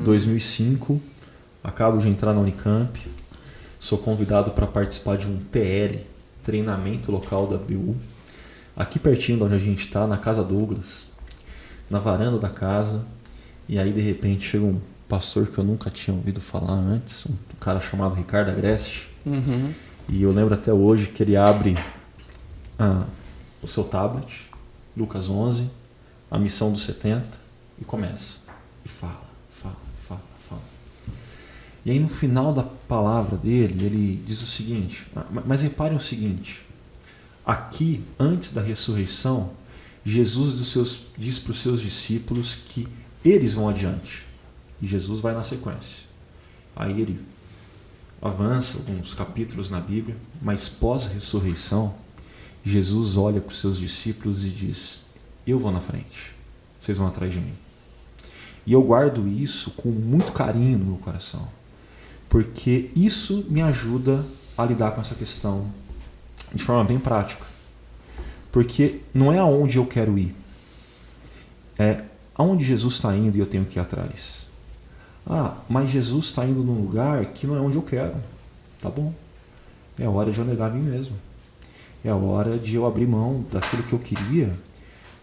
Speaker 3: 2005, acabo de entrar na Unicamp, sou convidado para participar de um TL, treinamento local da BU, aqui pertinho de onde a gente está, na Casa Douglas, na varanda da casa, e aí de repente chega um pastor que eu nunca tinha ouvido falar antes, um cara chamado Ricardo Agreste, e eu lembro até hoje que ele abre o seu tablet, Lucas 11, a missão dos 70, e começa, e fala. E aí no final da palavra dele, ele diz o seguinte, mas reparem o seguinte, aqui, antes da ressurreição, Jesus diz para os seus discípulos que eles vão adiante, e Jesus vai na sequência. Aí ele avança alguns capítulos na Bíblia, mas pós-ressurreição, Jesus olha para os seus discípulos e diz, eu vou na frente,
Speaker 5: vocês vão atrás de mim. E eu guardo isso com muito carinho no meu coração, porque isso me ajuda a lidar com essa questão de forma bem prática. Porque não é aonde eu quero ir, é aonde Jesus está indo e eu tenho que ir atrás. Ah, mas Jesus está indo num lugar que não é onde eu quero. Tá bom. É hora de eu negar a mim mesmo. É hora de eu abrir mão daquilo que eu queria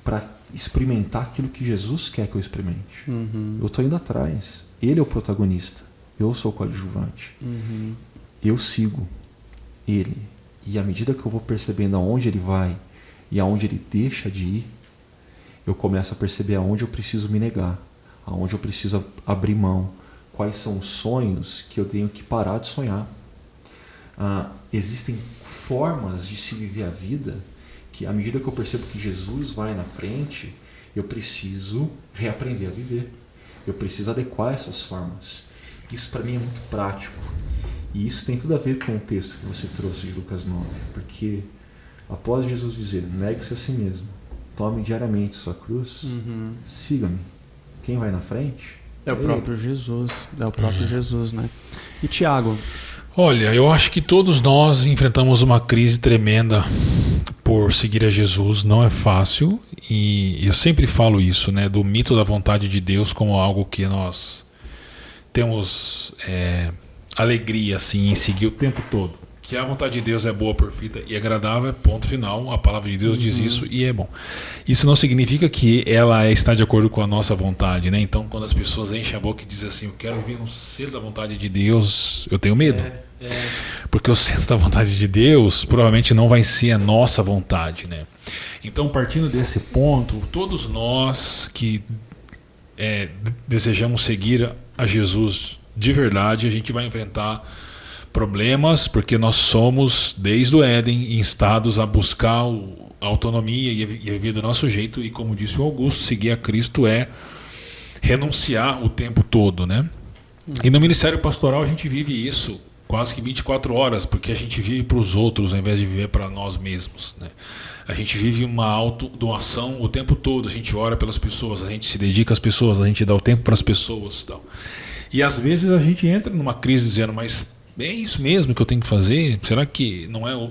Speaker 5: para experimentar aquilo que Jesus quer que eu experimente. Eu estou indo atrás. Ele é o protagonista. Eu sou o coadjuvante. Eu sigo ele. E à medida que eu vou percebendo aonde ele vai e aonde ele deixa de ir, eu começo a perceber aonde eu preciso me negar, aonde eu preciso abrir mão, quais são os sonhos que eu tenho que parar de sonhar. Existem formas de se viver a vida que, à medida que eu percebo que Jesus vai na frente, eu preciso reaprender a viver. Eu preciso adequar essas formas. Isso para mim é muito prático. E isso tem tudo a ver com o texto que você trouxe de Lucas 9. Porque após Jesus dizer, negue-se a si mesmo, tome diariamente sua cruz, siga-me. Quem vai na frente?
Speaker 1: É o próprio Jesus. É o próprio Jesus, né? E Tiago?
Speaker 4: Olha, eu acho que todos nós enfrentamos uma crise tremenda por seguir a Jesus. Não é fácil. E eu sempre falo isso, né? Do mito da vontade de Deus como algo que nós temos alegria assim, em seguir o tempo todo. Que a vontade de Deus é boa, perfeita e agradável, ponto final. A palavra de Deus diz isso e é bom. Isso não significa que ela está de acordo com a nossa vontade, né? Então, quando as pessoas enchem a boca e dizem assim, eu quero vir no centro da vontade de Deus, eu tenho medo. Porque o centro da vontade de Deus provavelmente não vai ser a nossa vontade, né? Então, partindo desse ponto, todos nós que desejamos seguir a Jesus de verdade, a gente vai enfrentar problemas, porque nós somos, desde o Éden, instados a buscar a autonomia e a viver do nosso jeito, e como disse o Augusto, seguir a Cristo é renunciar o tempo todo, né? E no ministério pastoral a gente vive isso quase que 24 horas, porque a gente vive para os outros ao invés de viver para nós mesmos, né? A gente vive uma autodoação o tempo todo, a gente ora pelas pessoas, a gente se dedica às pessoas, a gente dá o tempo para as pessoas e tal. E às vezes a gente entra numa crise dizendo, mas é isso mesmo que eu tenho que fazer? Será que não é o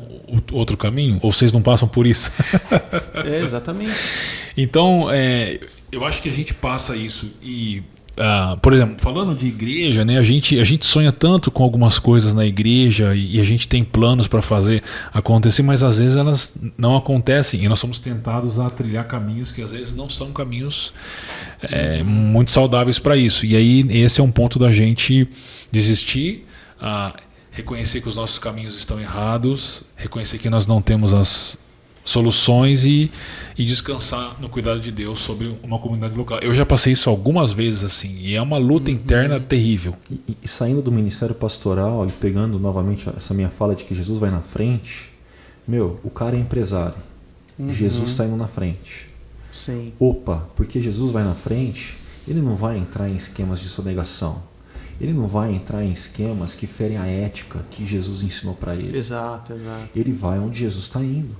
Speaker 4: outro caminho? Ou vocês não passam por isso?
Speaker 1: Exatamente.
Speaker 4: Então, eu acho que a gente passa isso. E, por exemplo, falando de igreja, né, a gente sonha tanto com algumas coisas na igreja e a gente tem planos para fazer acontecer, mas às vezes elas não acontecem e nós somos tentados a trilhar caminhos que às vezes não são caminhos muito saudáveis para isso. E aí esse é um ponto da gente desistir, reconhecer que os nossos caminhos estão errados, reconhecer que nós não temos as soluções e descansar no cuidado de Deus sobre uma comunidade local. Eu já passei isso algumas vezes assim, e é uma luta interna terrível.
Speaker 5: E saindo do ministério pastoral e pegando novamente essa minha fala de que Jesus vai na frente, o cara é empresário. Jesus está indo na frente.
Speaker 1: Sim.
Speaker 5: Opa, porque Jesus vai na frente, ele não vai entrar em esquemas de sonegação. Ele não vai entrar em esquemas que ferem a ética que Jesus ensinou para ele.
Speaker 1: Exato.
Speaker 5: Ele vai onde Jesus está indo.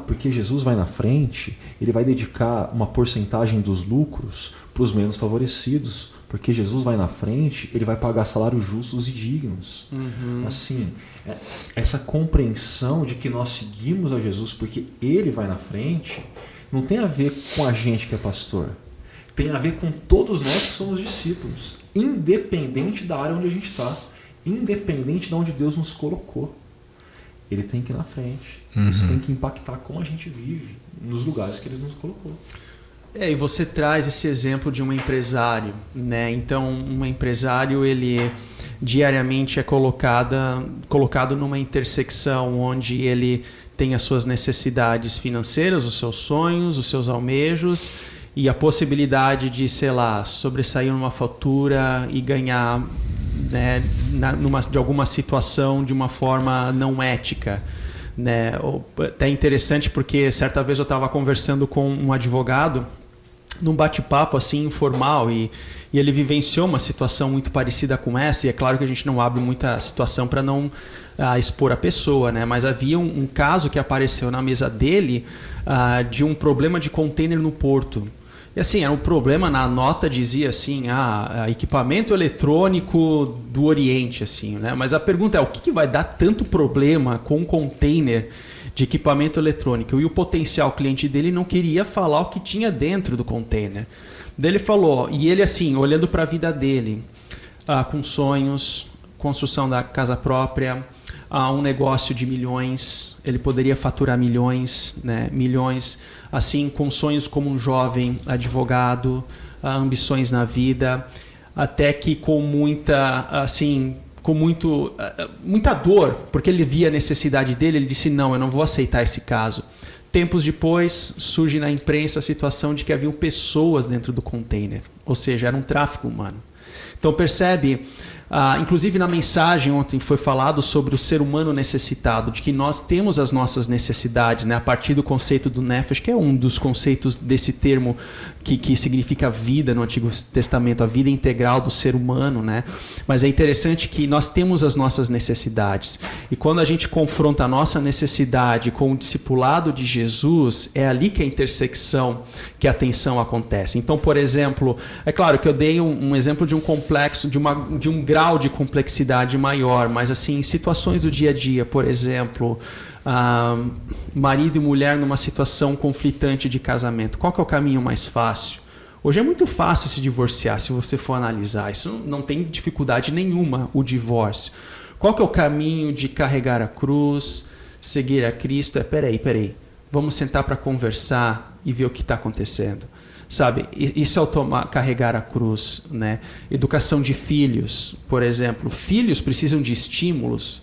Speaker 5: Porque Jesus vai na frente, ele vai dedicar uma porcentagem dos lucros para os menos favorecidos. Porque Jesus vai na frente, ele vai pagar salários justos e dignos. Assim, essa compreensão de que nós seguimos a Jesus porque ele vai na frente, não tem a ver com a gente que é pastor. Tem a ver com todos nós que somos discípulos, independente da área onde a gente está, independente de onde Deus nos colocou. Ele tem que ir na frente. Isso tem que impactar como a gente vive nos lugares que Ele nos colocou.
Speaker 1: E você traz esse exemplo de um empresário, né? Então, um empresário, ele diariamente é colocado numa intersecção onde ele tem as suas necessidades financeiras, os seus sonhos, os seus almejos, e a possibilidade de, sobressair numa fatura e ganhar, né, de alguma situação de uma forma não ética, né? Até interessante porque certa vez eu estava conversando com um advogado num bate-papo assim informal e ele vivenciou uma situação muito parecida com essa, e é claro que a gente não abre muita situação para não expor a pessoa, né? Mas havia um caso que apareceu na mesa dele de um problema de container no porto. E assim, era um problema, na nota dizia assim, equipamento eletrônico do Oriente, assim, né? Mas a pergunta é, o que vai dar tanto problema com um container de equipamento eletrônico? E o potencial cliente dele não queria falar o que tinha dentro do container. Daí ele falou, e ele assim, olhando para a vida dele, com sonhos, construção da casa própria, um negócio de milhões, ele poderia faturar milhões, né? Milhões, assim, com sonhos como um jovem advogado, ambições na vida, até que com muita, assim, muita dor, porque ele via a necessidade dele, ele disse, não, eu não vou aceitar esse caso. Tempos depois, surge na imprensa a situação de que havia pessoas dentro do container, ou seja, era um tráfico humano. Então percebe, inclusive na mensagem ontem foi falado sobre o ser humano necessitado, de que nós temos as nossas necessidades, né? A partir do conceito do Nefesh, que é um dos conceitos desse termo que significa vida no Antigo Testamento, a vida integral do ser humano, né? Mas é interessante que nós temos as nossas necessidades. E quando a gente confronta a nossa necessidade com o discipulado de Jesus, é ali que a intersecção, que a tensão acontece. Então, por exemplo, é claro que eu dei um exemplo de um complexo, de um grau de complexidade maior, mas assim, em situações do dia a dia, por exemplo, marido e mulher numa situação conflitante de casamento, qual que é o caminho mais fácil? Hoje é muito fácil se divorciar, se você for analisar, isso não tem dificuldade nenhuma, o divórcio. Qual que é o caminho de carregar a cruz, seguir a Cristo? Peraí, vamos sentar para conversar e ver o que está acontecendo. Sabe, isso é carregar a cruz, né? Educação de filhos, por exemplo. Filhos precisam de estímulos.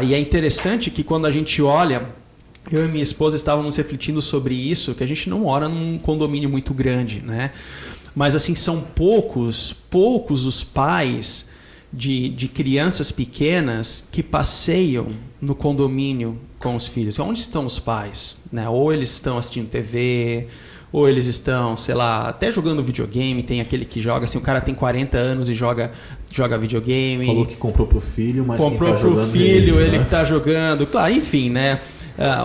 Speaker 1: E é interessante que quando a gente olha, eu e minha esposa estávamos refletindo sobre isso, que a gente não mora num condomínio muito grande, né? Mas assim, são poucos os pais de crianças pequenas que passeiam no condomínio com os filhos. Onde estão os pais? Né? Ou eles estão assistindo TV, ou eles estão, sei lá, até jogando videogame. Tem aquele que joga, assim, o cara tem 40 anos e joga videogame.
Speaker 5: Falou que comprou pro filho, mas
Speaker 1: comprou
Speaker 5: quem tá jogando
Speaker 1: pro filho, ele
Speaker 5: né?
Speaker 1: que tá jogando. Claro, enfim, né?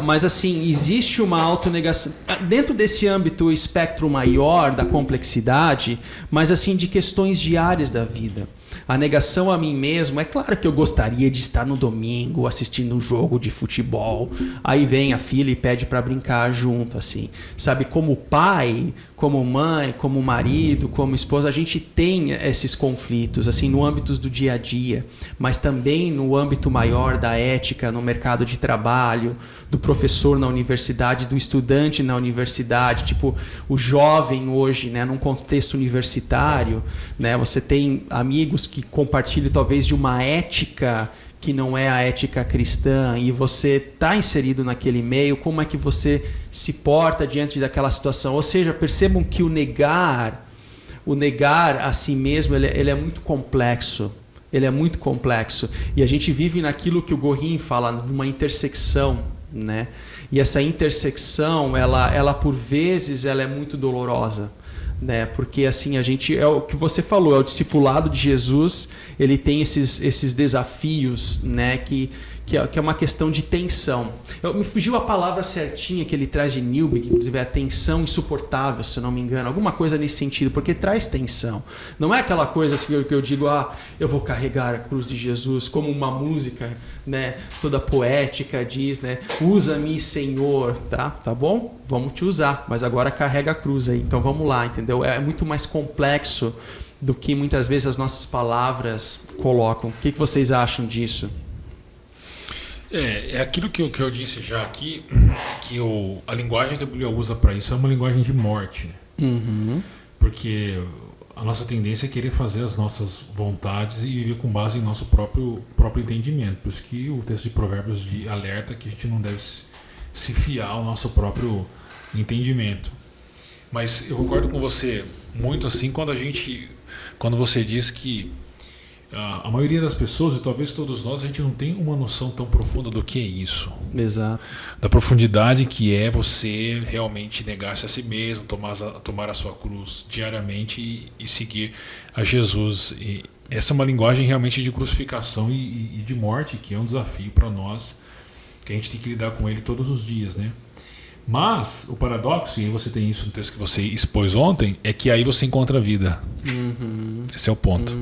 Speaker 1: Mas assim, existe uma autonegação dentro desse âmbito, espectro maior da complexidade, mas assim, de questões diárias da vida. A negação a mim mesmo, é claro que eu gostaria de estar no domingo assistindo um jogo de futebol. Aí vem a filha e pede para brincar junto, assim. Sabe, como pai, como mãe, como marido, como esposa, a gente tem esses conflitos, assim, no âmbito do dia a dia, mas também no âmbito maior da ética, no mercado de trabalho, do professor na universidade, do estudante na universidade, tipo, o jovem hoje, né, num contexto universitário, né, você tem amigos que compartilham talvez de uma ética que não é a ética cristã, e você está inserido naquele meio, como é que você se porta diante daquela situação? Ou seja, percebam que o negar a si mesmo, ele é muito complexo. Ele é muito complexo. E a gente vive naquilo que o Gorin fala, numa intersecção, né? E essa intersecção, ela por vezes, ela é muito dolorosa. Né? Porque assim, a gente, é o que você falou, é o discipulado de Jesus, ele tem esses desafios, né? que é uma questão de tensão. Me fugiu a palavra certinha que ele traz de Newbeck, inclusive é a tensão insuportável, se eu não me engano, alguma coisa nesse sentido, porque traz tensão. Não é aquela coisa assim que eu digo, eu vou carregar a cruz de Jesus, como uma música, né, toda poética diz, né, usa-me, Senhor, tá bom? Vamos te usar, mas agora carrega a cruz aí, então vamos lá, entendeu? É muito mais complexo do que muitas vezes as nossas palavras colocam. O que vocês acham disso?
Speaker 4: É aquilo que eu disse já aqui, que a linguagem que a Bíblia usa para isso é uma linguagem de morte. Né? Uhum. Porque a nossa tendência é querer fazer as nossas vontades e viver com base em nosso próprio entendimento. Por isso que o texto de Provérbios alerta que a gente não deve se fiar ao nosso próprio entendimento. Mas eu concordo com você muito assim quando você diz que a maioria das pessoas, e talvez todos nós, a gente não tem uma noção tão profunda do que é isso.
Speaker 1: Exato. Da
Speaker 4: profundidade que é você realmente negar-se a si mesmo, tomar a sua cruz diariamente e seguir a Jesus. E essa é uma linguagem realmente de crucificação e de morte, que é um desafio para nós, que a gente tem que lidar com ele todos os dias, né? Mas o paradoxo, e você tem isso no texto que você expôs ontem, é que aí você encontra a vida. Esse é o ponto.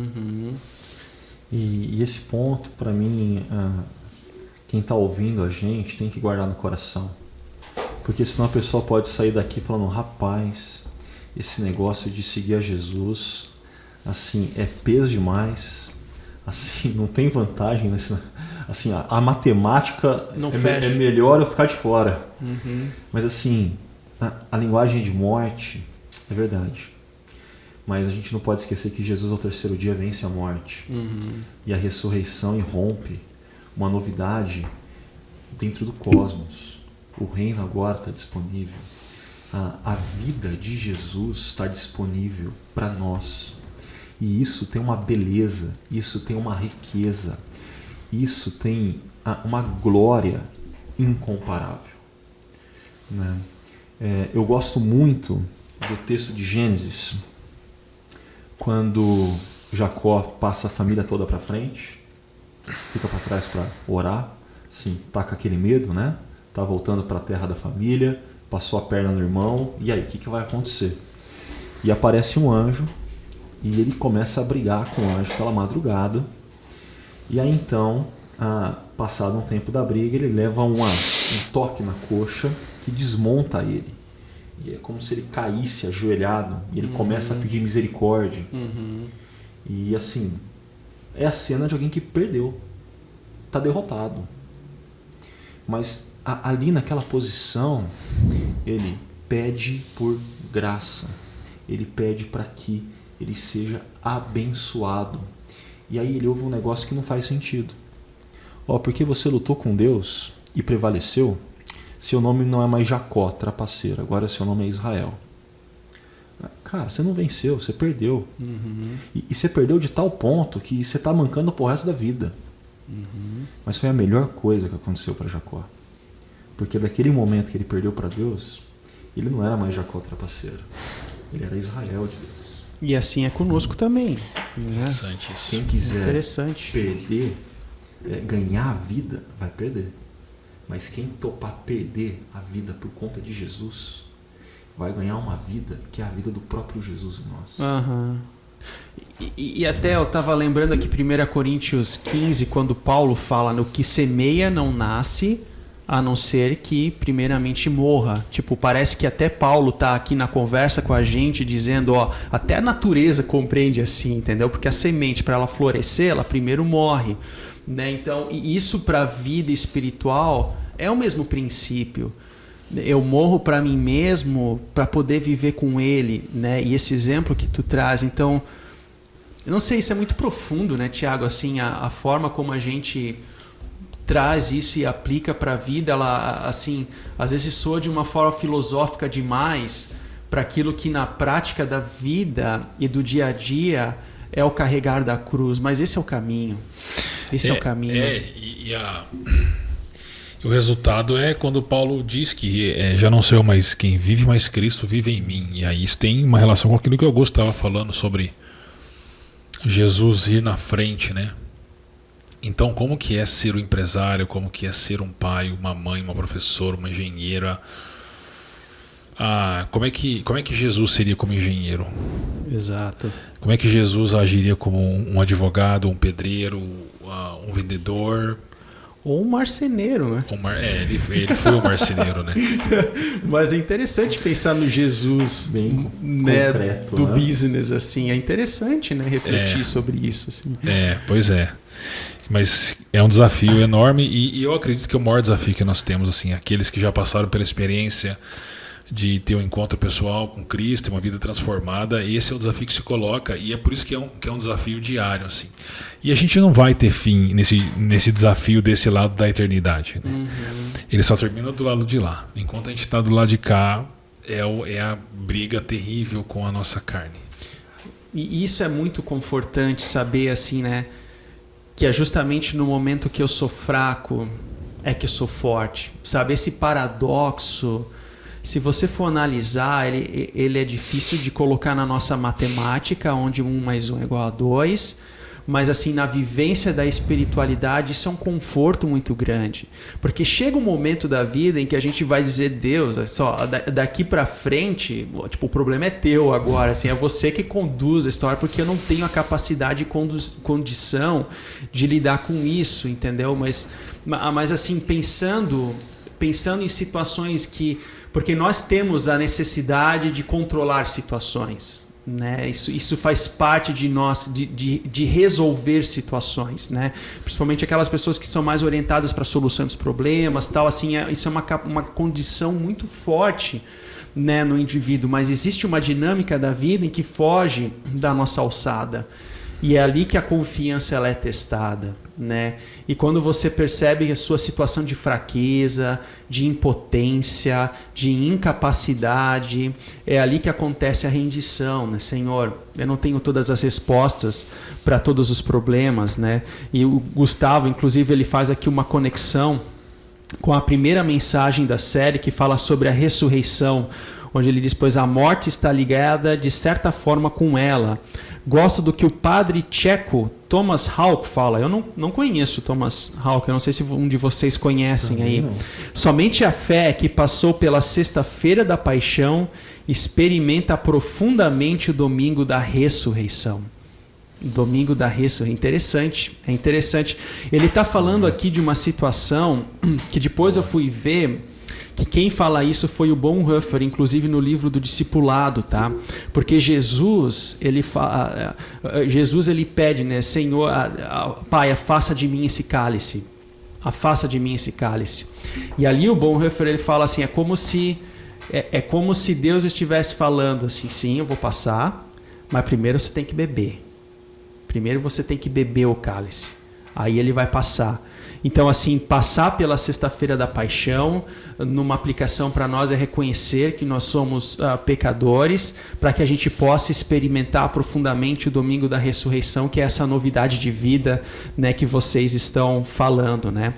Speaker 5: E esse ponto, para mim, quem está ouvindo a gente tem que guardar no coração. Porque senão a pessoa pode sair daqui falando, rapaz, esse negócio de seguir a Jesus, assim, é peso demais, assim, não tem vantagem, assim, a matemática é melhor eu ficar de fora. Mas assim, a linguagem de morte é verdade. Mas a gente não pode esquecer que Jesus ao terceiro dia vence a morte. E a ressurreição irrompe uma novidade dentro do cosmos. O reino agora está disponível. A vida de Jesus está disponível para nós. E isso tem uma beleza, isso tem uma riqueza, isso tem uma glória incomparável. Né? Eu gosto muito do texto de Gênesis, quando Jacó passa a família toda para frente, fica para trás para orar, sim, tá com aquele medo, né? Tá voltando para a terra da família, passou a perna no irmão, e aí, o que vai acontecer? E aparece um anjo, e ele começa a brigar com o anjo pela madrugada, e aí então, passado um tempo da briga, ele leva um toque na coxa que desmonta ele. E é como se ele caísse ajoelhado, e ele começa a pedir misericórdia. E assim, é a cena de alguém que perdeu, está derrotado. Mas ali naquela posição, ele pede por graça, ele pede para que ele seja abençoado. E aí ele ouve um negócio que não faz sentido. Porque você lutou com Deus e prevaleceu, seu nome não é mais Jacó, trapaceiro, agora seu nome é Israel. Cara, você não venceu, você perdeu. E você perdeu de tal ponto que você está mancando pro resto da vida. Mas foi a melhor coisa que aconteceu para Jacó. Porque daquele momento que ele perdeu para Deus, ele não era mais Jacó trapaceiro. Ele era Israel de Deus.
Speaker 1: E assim é conosco também.
Speaker 4: Interessante isso.
Speaker 5: Quem quiser perder, ganhar a vida, vai perder. Mas quem topar perder a vida por conta de Jesus, vai ganhar uma vida que é a vida do próprio Jesus em nós.
Speaker 1: E até eu estava lembrando aqui 1 Coríntios 15, quando Paulo fala no que semeia não nasce, a não ser que primeiramente morra. Tipo, parece que até Paulo está aqui na conversa com a gente dizendo, até a natureza compreende assim, entendeu? Porque a semente, para ela florescer, ela primeiro morre. Né? Então, isso para a vida espiritual é o mesmo princípio. Eu morro para mim mesmo para poder viver com ele, né? E esse exemplo que tu traz, então, eu não sei, isso é muito profundo, né, Tiago? Assim, a forma como a gente traz isso e aplica para a vida, ela, assim, às vezes soa de uma forma filosófica demais para aquilo que na prática da vida e do dia a dia é o carregar da cruz, mas esse é o caminho. Esse é o caminho.
Speaker 4: E o resultado é quando Paulo diz que já não sou eu mais quem vive, mas Cristo vive em mim. E aí isso tem uma relação com aquilo que o Augusto estava falando sobre Jesus ir na frente, né? Então, como que é ser um empresário, como que é ser um pai, uma mãe, uma professora, uma engenheira? Como é que Jesus seria como engenheiro?
Speaker 1: Exato.
Speaker 4: Como é que Jesus agiria como um advogado, um pedreiro, um vendedor?
Speaker 1: Ou um marceneiro, né?
Speaker 4: Ele foi um marceneiro, né?
Speaker 1: Mas é interessante pensar no Jesus
Speaker 5: bem
Speaker 1: concreto, do
Speaker 5: né?
Speaker 1: business, assim. É interessante, né? Refletir sobre isso, assim.
Speaker 4: Pois é. Mas é um desafio enorme e eu acredito que é o maior desafio que nós temos, assim, aqueles que já passaram pela experiência de ter um encontro pessoal com Cristo, uma vida transformada, esse é o desafio que se coloca e é por isso que é um desafio diário, assim. E a gente não vai ter fim nesse desafio desse lado da eternidade, né? Ele só termina do lado de lá. Enquanto a gente está do lado de cá, é a briga terrível com a nossa carne.
Speaker 1: E isso é muito confortante saber, assim, né? Que é justamente no momento que eu sou fraco é que eu sou forte. Sabe, esse paradoxo, se você for analisar, ele é difícil de colocar na nossa matemática, onde 1 mais 1 é igual a 2, mas assim, na vivência da espiritualidade, isso é um conforto muito grande. Porque chega um momento da vida em que a gente vai dizer, Deus, só, daqui para frente, tipo, o problema é teu agora, assim, é você que conduz a história, porque eu não tenho a capacidade e condição de lidar com isso, entendeu? Mas assim, pensando em situações que... Porque nós temos a necessidade de controlar situações, né? Isso faz parte de nós, de resolver situações, né? Principalmente aquelas pessoas que são mais orientadas para a solução dos problemas, tal, assim, isso é uma condição muito forte, né, no indivíduo, mas existe uma dinâmica da vida em que foge da nossa alçada. E é ali que a confiança ela é testada, né? E quando você percebe a sua situação de fraqueza, de impotência, de incapacidade, é ali que acontece a rendição, né? Senhor, eu não tenho todas as respostas para todos os problemas, né? E o Gustavo, inclusive, ele faz aqui uma conexão com a primeira mensagem da série que fala sobre a ressurreição, onde ele diz, pois a morte está ligada de certa forma com ela. Gosto do que o padre tcheco Thomas Hauck fala. Eu não conheço Thomas Hauck, eu não sei se um de vocês conhecem aí. Não. Somente a fé que passou pela sexta-feira da paixão experimenta profundamente o domingo da ressurreição. Domingo da ressurreição. É interessante. Ele está falando aqui de uma situação que depois eu fui ver, que quem fala isso foi o Bonhoeffer, inclusive no livro do Discipulado, tá? Porque Jesus ele pede, né, Senhor, Pai, afasta de mim esse cálice. Afasta de mim esse cálice. E ali o Bonhoeffer ele fala assim, é como se Deus estivesse falando assim, sim, eu vou passar, mas primeiro você tem que beber. Primeiro você tem que beber o cálice. Aí ele vai passar. Então, assim, passar pela sexta-feira da paixão, numa aplicação para nós é reconhecer que nós somos pecadores, para que a gente possa experimentar profundamente o domingo da ressurreição, que é essa novidade de vida, né, que vocês estão falando, né?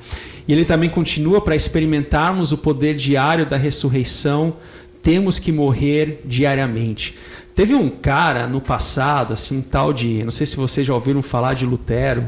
Speaker 1: E ele também continua, para experimentarmos o poder diário da ressurreição, temos que morrer diariamente. Teve um cara no passado, assim, um tal de... Não sei se vocês já ouviram falar de Lutero,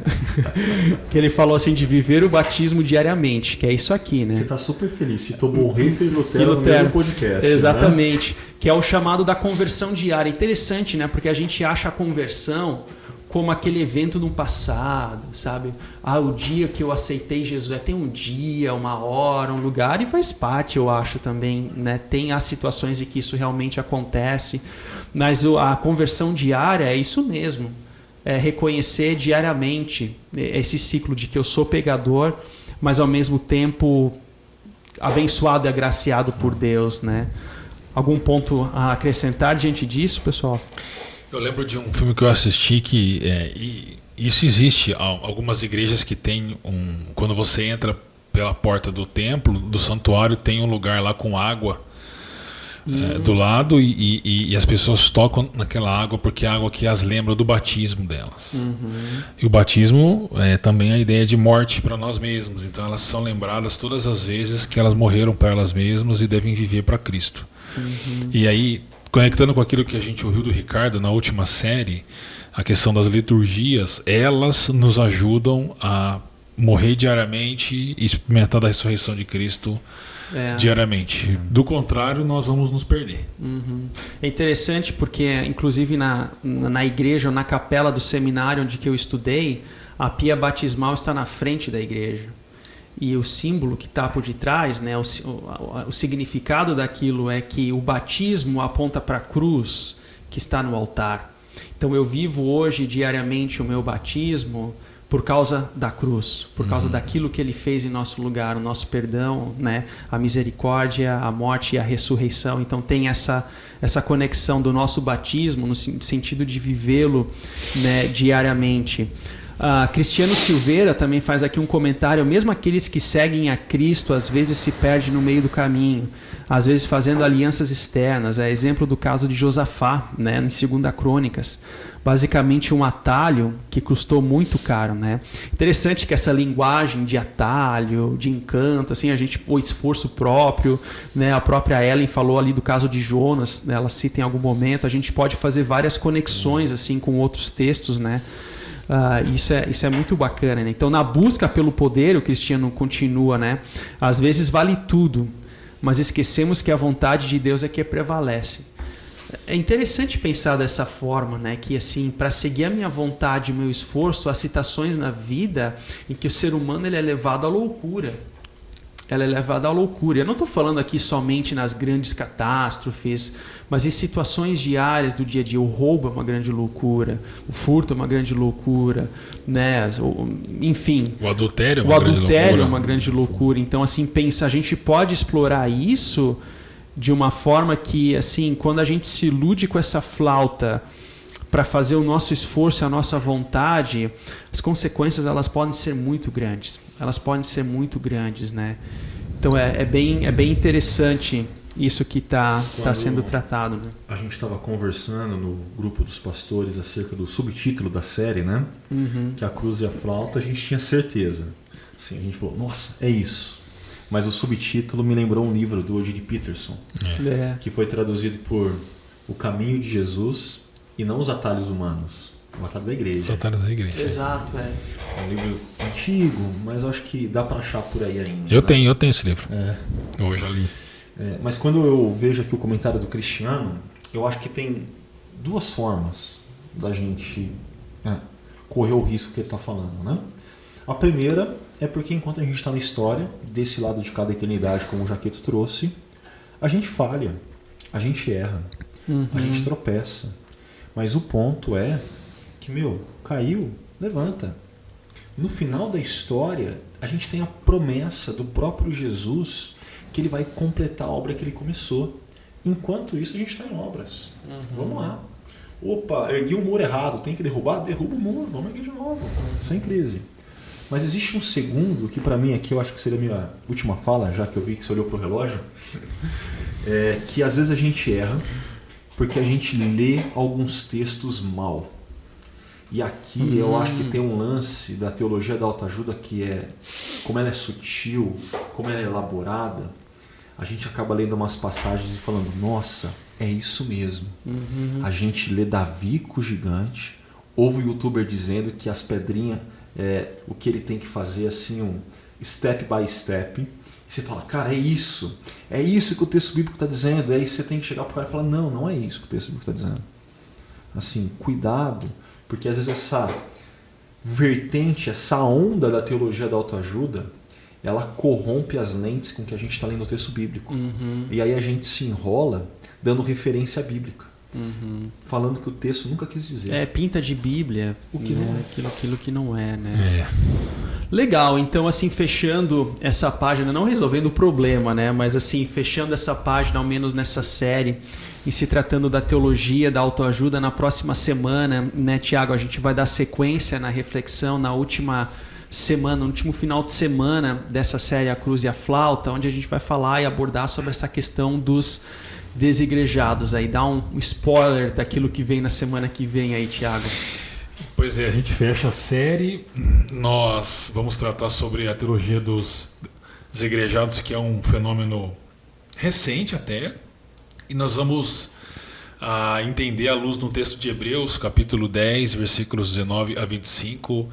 Speaker 1: que ele falou assim, de viver o batismo diariamente, que é isso aqui, né?
Speaker 5: Você está super feliz. Citou Bonhoeffer e Lutero no mesmo podcast.
Speaker 1: Exatamente.
Speaker 5: Né?
Speaker 1: Que é o chamado da conversão diária. Interessante, né? Porque a gente acha a conversão como aquele evento no passado, sabe? O dia que eu aceitei Jesus. Tem um dia, uma hora, um lugar, e faz parte, eu acho, também, né? Tem as situações em que isso realmente acontece, mas a conversão diária é isso mesmo. É reconhecer diariamente esse ciclo de que eu sou pecador, mas ao mesmo tempo abençoado e agraciado por Deus, né? Algum ponto a acrescentar diante disso, pessoal?
Speaker 4: Eu lembro de um filme que eu assisti que isso existe. Algumas igrejas que tem quando você entra pela porta do templo, do santuário, tem um lugar lá com água do lado e as pessoas tocam naquela água porque é a água que as lembra do batismo delas. E o batismo é também a ideia de morte para nós mesmos. Então elas são lembradas todas as vezes que elas morreram para elas mesmas e devem viver para Cristo. E aí, conectando com aquilo que a gente ouviu do Ricardo na última série, a questão das liturgias, elas nos ajudam a morrer diariamente e experimentar da ressurreição de Cristo diariamente. Do contrário, nós vamos nos perder.
Speaker 1: É interessante porque, inclusive, na igreja, ou na capela do seminário onde que eu estudei, a pia batismal está na frente da igreja. E o símbolo que está por detrás, né, o significado daquilo é que o batismo aponta para a cruz que está no altar. Então eu vivo hoje diariamente o meu batismo por causa da cruz, por causa daquilo que ele fez em nosso lugar, o nosso perdão, né, a misericórdia, a morte e a ressurreição. Então tem essa conexão do nosso batismo no sentido de vivê-lo, né, diariamente. Cristiano Silveira também faz aqui um comentário. Mesmo aqueles que seguem a Cristo às vezes se perdem no meio do caminho, às vezes fazendo alianças externas. É exemplo do caso de Josafá, né, em 2 Crônicas. Basicamente um atalho que custou muito caro, né? Interessante que essa linguagem de atalho, de encanto, assim, a gente o esforço próprio, né? A própria Ellen falou ali do caso de Jonas, né? Ela cita em algum momento. A gente pode fazer várias conexões assim com outros textos, né?
Speaker 6: Isso é muito bacana, né? Então, na busca pelo poder, o Cristiano continua, né? Às vezes vale tudo, mas esquecemos que a vontade de Deus é que prevalece. É interessante pensar dessa forma, né? Que assim, para seguir a minha vontade, o meu esforço, há situações na vida em que o ser humano ele é levado à loucura. Ela é levada à loucura. Eu não estou falando aqui somente nas grandes catástrofes, mas em situações diárias do dia a dia. O roubo é uma grande loucura, o furto é uma grande loucura, né? Enfim.
Speaker 4: O adultério
Speaker 6: É uma grande loucura. Então, assim, pensa, a gente pode explorar isso de uma forma que, assim, quando a gente se ilude com essa flauta para fazer o nosso esforço, a nossa vontade, as consequências elas podem ser muito grandes. Elas podem ser muito grandes, né? Então é bem interessante isso que está sendo tratado. Né?
Speaker 5: A gente estava conversando no grupo dos pastores acerca do subtítulo da série, né?
Speaker 6: Uhum.
Speaker 5: Que a cruz e a flauta, a gente tinha certeza. Assim, a gente falou, nossa, é isso. Mas o subtítulo me lembrou um livro do Eugene Peterson, que foi traduzido por O Caminho de Jesus e não os atalhos humanos, o atalho da igreja.
Speaker 4: Os atalhos da igreja.
Speaker 6: Exato,
Speaker 5: É um livro antigo, mas acho que dá para achar por aí ainda.
Speaker 4: Eu tenho esse livro.
Speaker 5: Eu
Speaker 4: já li.
Speaker 5: Mas quando eu vejo aqui o comentário do Cristiano, eu acho que tem duas formas da gente correr o risco que ele está falando, né? A primeira é porque enquanto a gente está na história, desse lado de cada eternidade, como o Jaqueto trouxe, a gente falha, a gente erra, a gente tropeça. Mas o ponto é que, caiu, levanta. No final da história, a gente tem a promessa do próprio Jesus que ele vai completar a obra que ele começou. Enquanto isso, a gente está em obras. Vamos lá. Opa, ergui um muro errado, tem que derrubar? Derruba o muro, vamos erguer de novo, sem crise. Mas existe um segundo, que para mim aqui eu acho que seria a minha última fala, já que eu vi que você olhou para o relógio, que às vezes a gente erra, porque a gente lê alguns textos mal. E aqui eu acho que tem um lance da teologia da autoajuda que é, como ela é sutil, como ela é elaborada, a gente acaba lendo umas passagens e falando, nossa, é isso mesmo. A gente lê Davi com o gigante, ouve o youtuber dizendo que as pedrinhas, o que ele tem que fazer assim, um step by step. Você fala, cara, é isso que o texto bíblico está dizendo. Aí você tem que chegar para o cara e falar, não é isso que o texto bíblico está dizendo. Assim, cuidado, porque às vezes essa vertente, essa onda da teologia da autoajuda, ela corrompe as lentes com que a gente está lendo o texto bíblico. E aí a gente se enrola dando referência bíblica, falando que o texto nunca quis dizer.
Speaker 6: Pinta de Bíblia
Speaker 5: o que não é.
Speaker 6: Aquilo que não é, né? Legal, então assim, fechando essa página, não resolvendo o problema, né? Mas assim, fechando essa página, ao menos nessa série, e se tratando da teologia, da autoajuda, na próxima semana, né, Tiago, a gente vai dar sequência na reflexão, na última semana, no último final de semana dessa série A Cruz e a Flauta, onde a gente vai falar e abordar sobre essa questão dos desigrejados. Aí dá um spoiler daquilo que vem na semana que vem aí, Tiago.
Speaker 4: Pois é, a gente fecha a série, nós vamos tratar sobre a teologia dos desigrejados, que é um fenômeno recente até, e nós vamos entender à luz do texto de Hebreus, capítulo 10, versículos 19 a 25,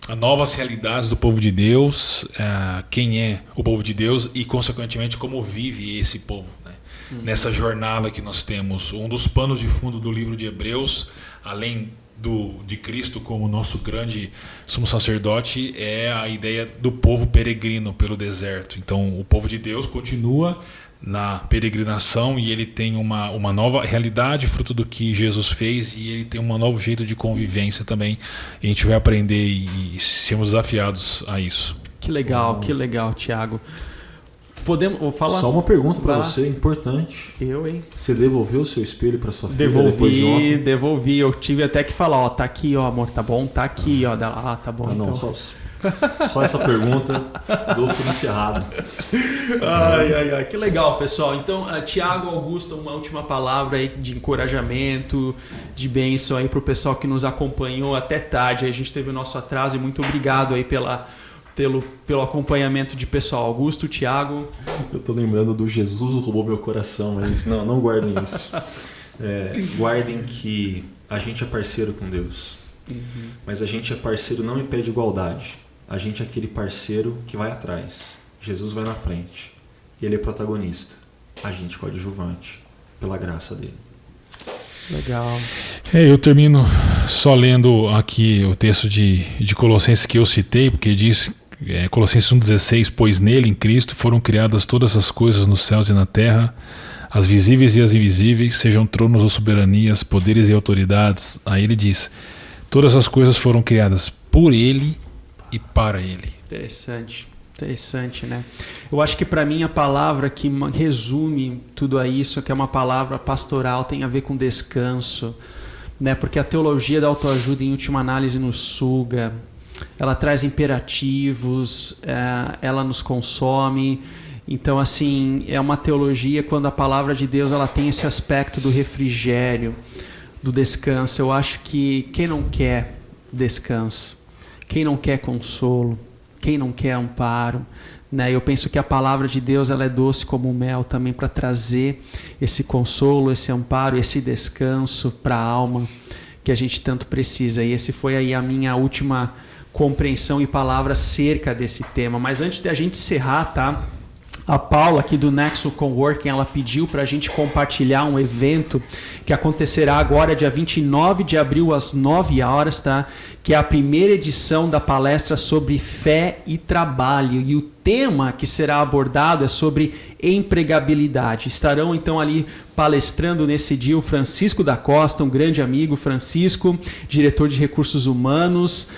Speaker 4: as novas realidades do povo de Deus, quem é o povo de Deus e, consequentemente, como vive esse povo, né? Nessa jornada que nós temos. Um dos panos de fundo do livro de Hebreus, além de Cristo como nosso grande sumo sacerdote, é a ideia do povo peregrino pelo deserto. Então o povo de Deus continua na peregrinação e ele tem uma nova realidade fruto do que Jesus fez, e ele tem um novo jeito de convivência também, e a gente vai aprender e sermos desafiados a isso.
Speaker 6: Que legal, Tiago. Podemos falar?
Speaker 5: Só uma pergunta para você, importante.
Speaker 6: Hein?
Speaker 5: Você devolveu o seu espelho para sua filha depois de ontem?
Speaker 6: Devolvi. Eu tive até que falar, tá aqui, amor, tá bom? Tá aqui, tá bom.
Speaker 5: Não,
Speaker 6: então.
Speaker 5: Só essa pergunta dou por encerrado.
Speaker 6: Ai, que legal, pessoal. Então, Tiago, Augusto, uma última palavra aí de encorajamento, de bênção aí pro pessoal que nos acompanhou até tarde. A gente teve o nosso atraso e muito obrigado aí pelo acompanhamento de pessoal. Augusto, Tiago.
Speaker 5: Eu tô lembrando do Jesus roubou meu coração, mas não guardem isso. Guardem que a gente é parceiro com Deus. Mas a gente é parceiro não em pé de igualdade. A gente é aquele parceiro que vai atrás. Jesus vai na frente. Ele é protagonista. A gente coadjuvante, pela graça dele.
Speaker 6: Legal.
Speaker 4: Eu termino só lendo aqui o texto de Colossenses que eu citei, porque diz, Colossenses 1,16, pois nele, em Cristo, foram criadas todas as coisas nos céus e na terra, as visíveis e as invisíveis, sejam tronos ou soberanias, poderes e autoridades. Aí ele diz, todas as coisas foram criadas por ele e para ele.
Speaker 6: Interessante, né? Eu acho que para mim a palavra que resume tudo isso, que é uma palavra pastoral, tem a ver com descanso, né? Porque a teologia da autoajuda, em última análise, nos suga, ela traz imperativos, ela nos consome. Então, assim, é uma teologia quando a palavra de Deus ela tem esse aspecto do refrigério, do descanso. Eu acho que quem não quer descanso, quem não quer consolo, quem não quer amparo, né? Eu penso que a palavra de Deus ela é doce como mel também para trazer esse consolo, esse amparo, esse descanso para a alma que a gente tanto precisa. E esse foi aí a minha última compreensão e palavra acerca desse tema. Mas antes de a gente encerrar, tá? A Paula aqui do Nexo Coworking, ela pediu para a gente compartilhar um evento que acontecerá agora dia 29 de abril às 9 horas, tá? Que é a primeira edição da palestra sobre fé e trabalho. E o tema que será abordado é sobre empregabilidade. Estarão então ali palestrando nesse dia o Francisco da Costa, um grande amigo, Francisco, diretor de recursos humanos,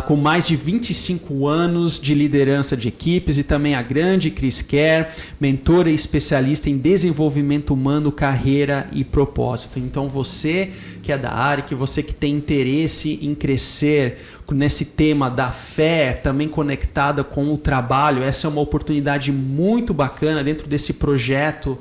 Speaker 6: com mais de 25 anos de liderança de equipes, e também a grande Cris Kerr, mentora e especialista em desenvolvimento humano, carreira e propósito. Então você que é da área, que você que tem interesse em crescer nesse tema da fé, também conectada com o trabalho, essa é uma oportunidade muito bacana dentro desse projeto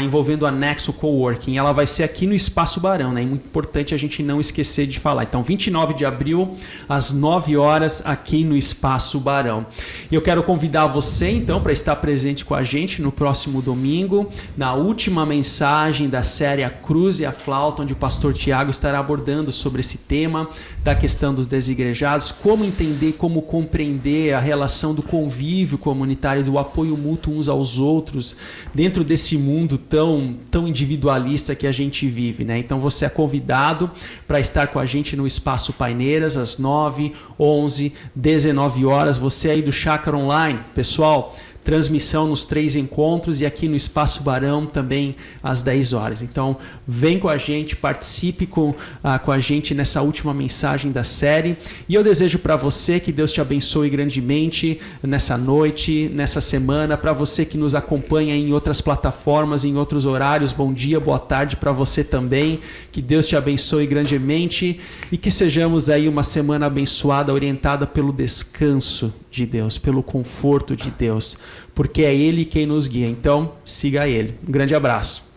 Speaker 6: envolvendo a Nexo Coworking. Ela vai ser aqui no Espaço Barão, né? É muito importante a gente não esquecer de falar. Então, 29 de abril, às 9 horas, aqui no Espaço Barão. E eu quero convidar você, então, para estar presente com a gente no próximo domingo, na última mensagem da série A Cruz e a Flauta, onde o pastor Tiago estará abordando sobre esse tema da questão dos desigrejados, como entender, como compreender a relação do convívio comunitário, do apoio mútuo uns aos outros, dentro desse mundo tão individualista que a gente vive, né? Então você é convidado para estar com a gente no Espaço Paineiras às 9, 11, 19 horas. Você aí do Chácara Online, pessoal, transmissão nos 3 encontros e aqui no Espaço Barão também às 10 horas. Então, vem com a gente, participe com a gente nessa última mensagem da série. E eu desejo para você que Deus te abençoe grandemente nessa noite, nessa semana. Para você que nos acompanha em outras plataformas, em outros horários, bom dia, boa tarde para você também. Que Deus te abençoe grandemente e que sejamos aí uma semana abençoada, orientada pelo descanso de Deus, pelo conforto de Deus, porque é Ele quem nos guia. Então, siga Ele. Um grande abraço.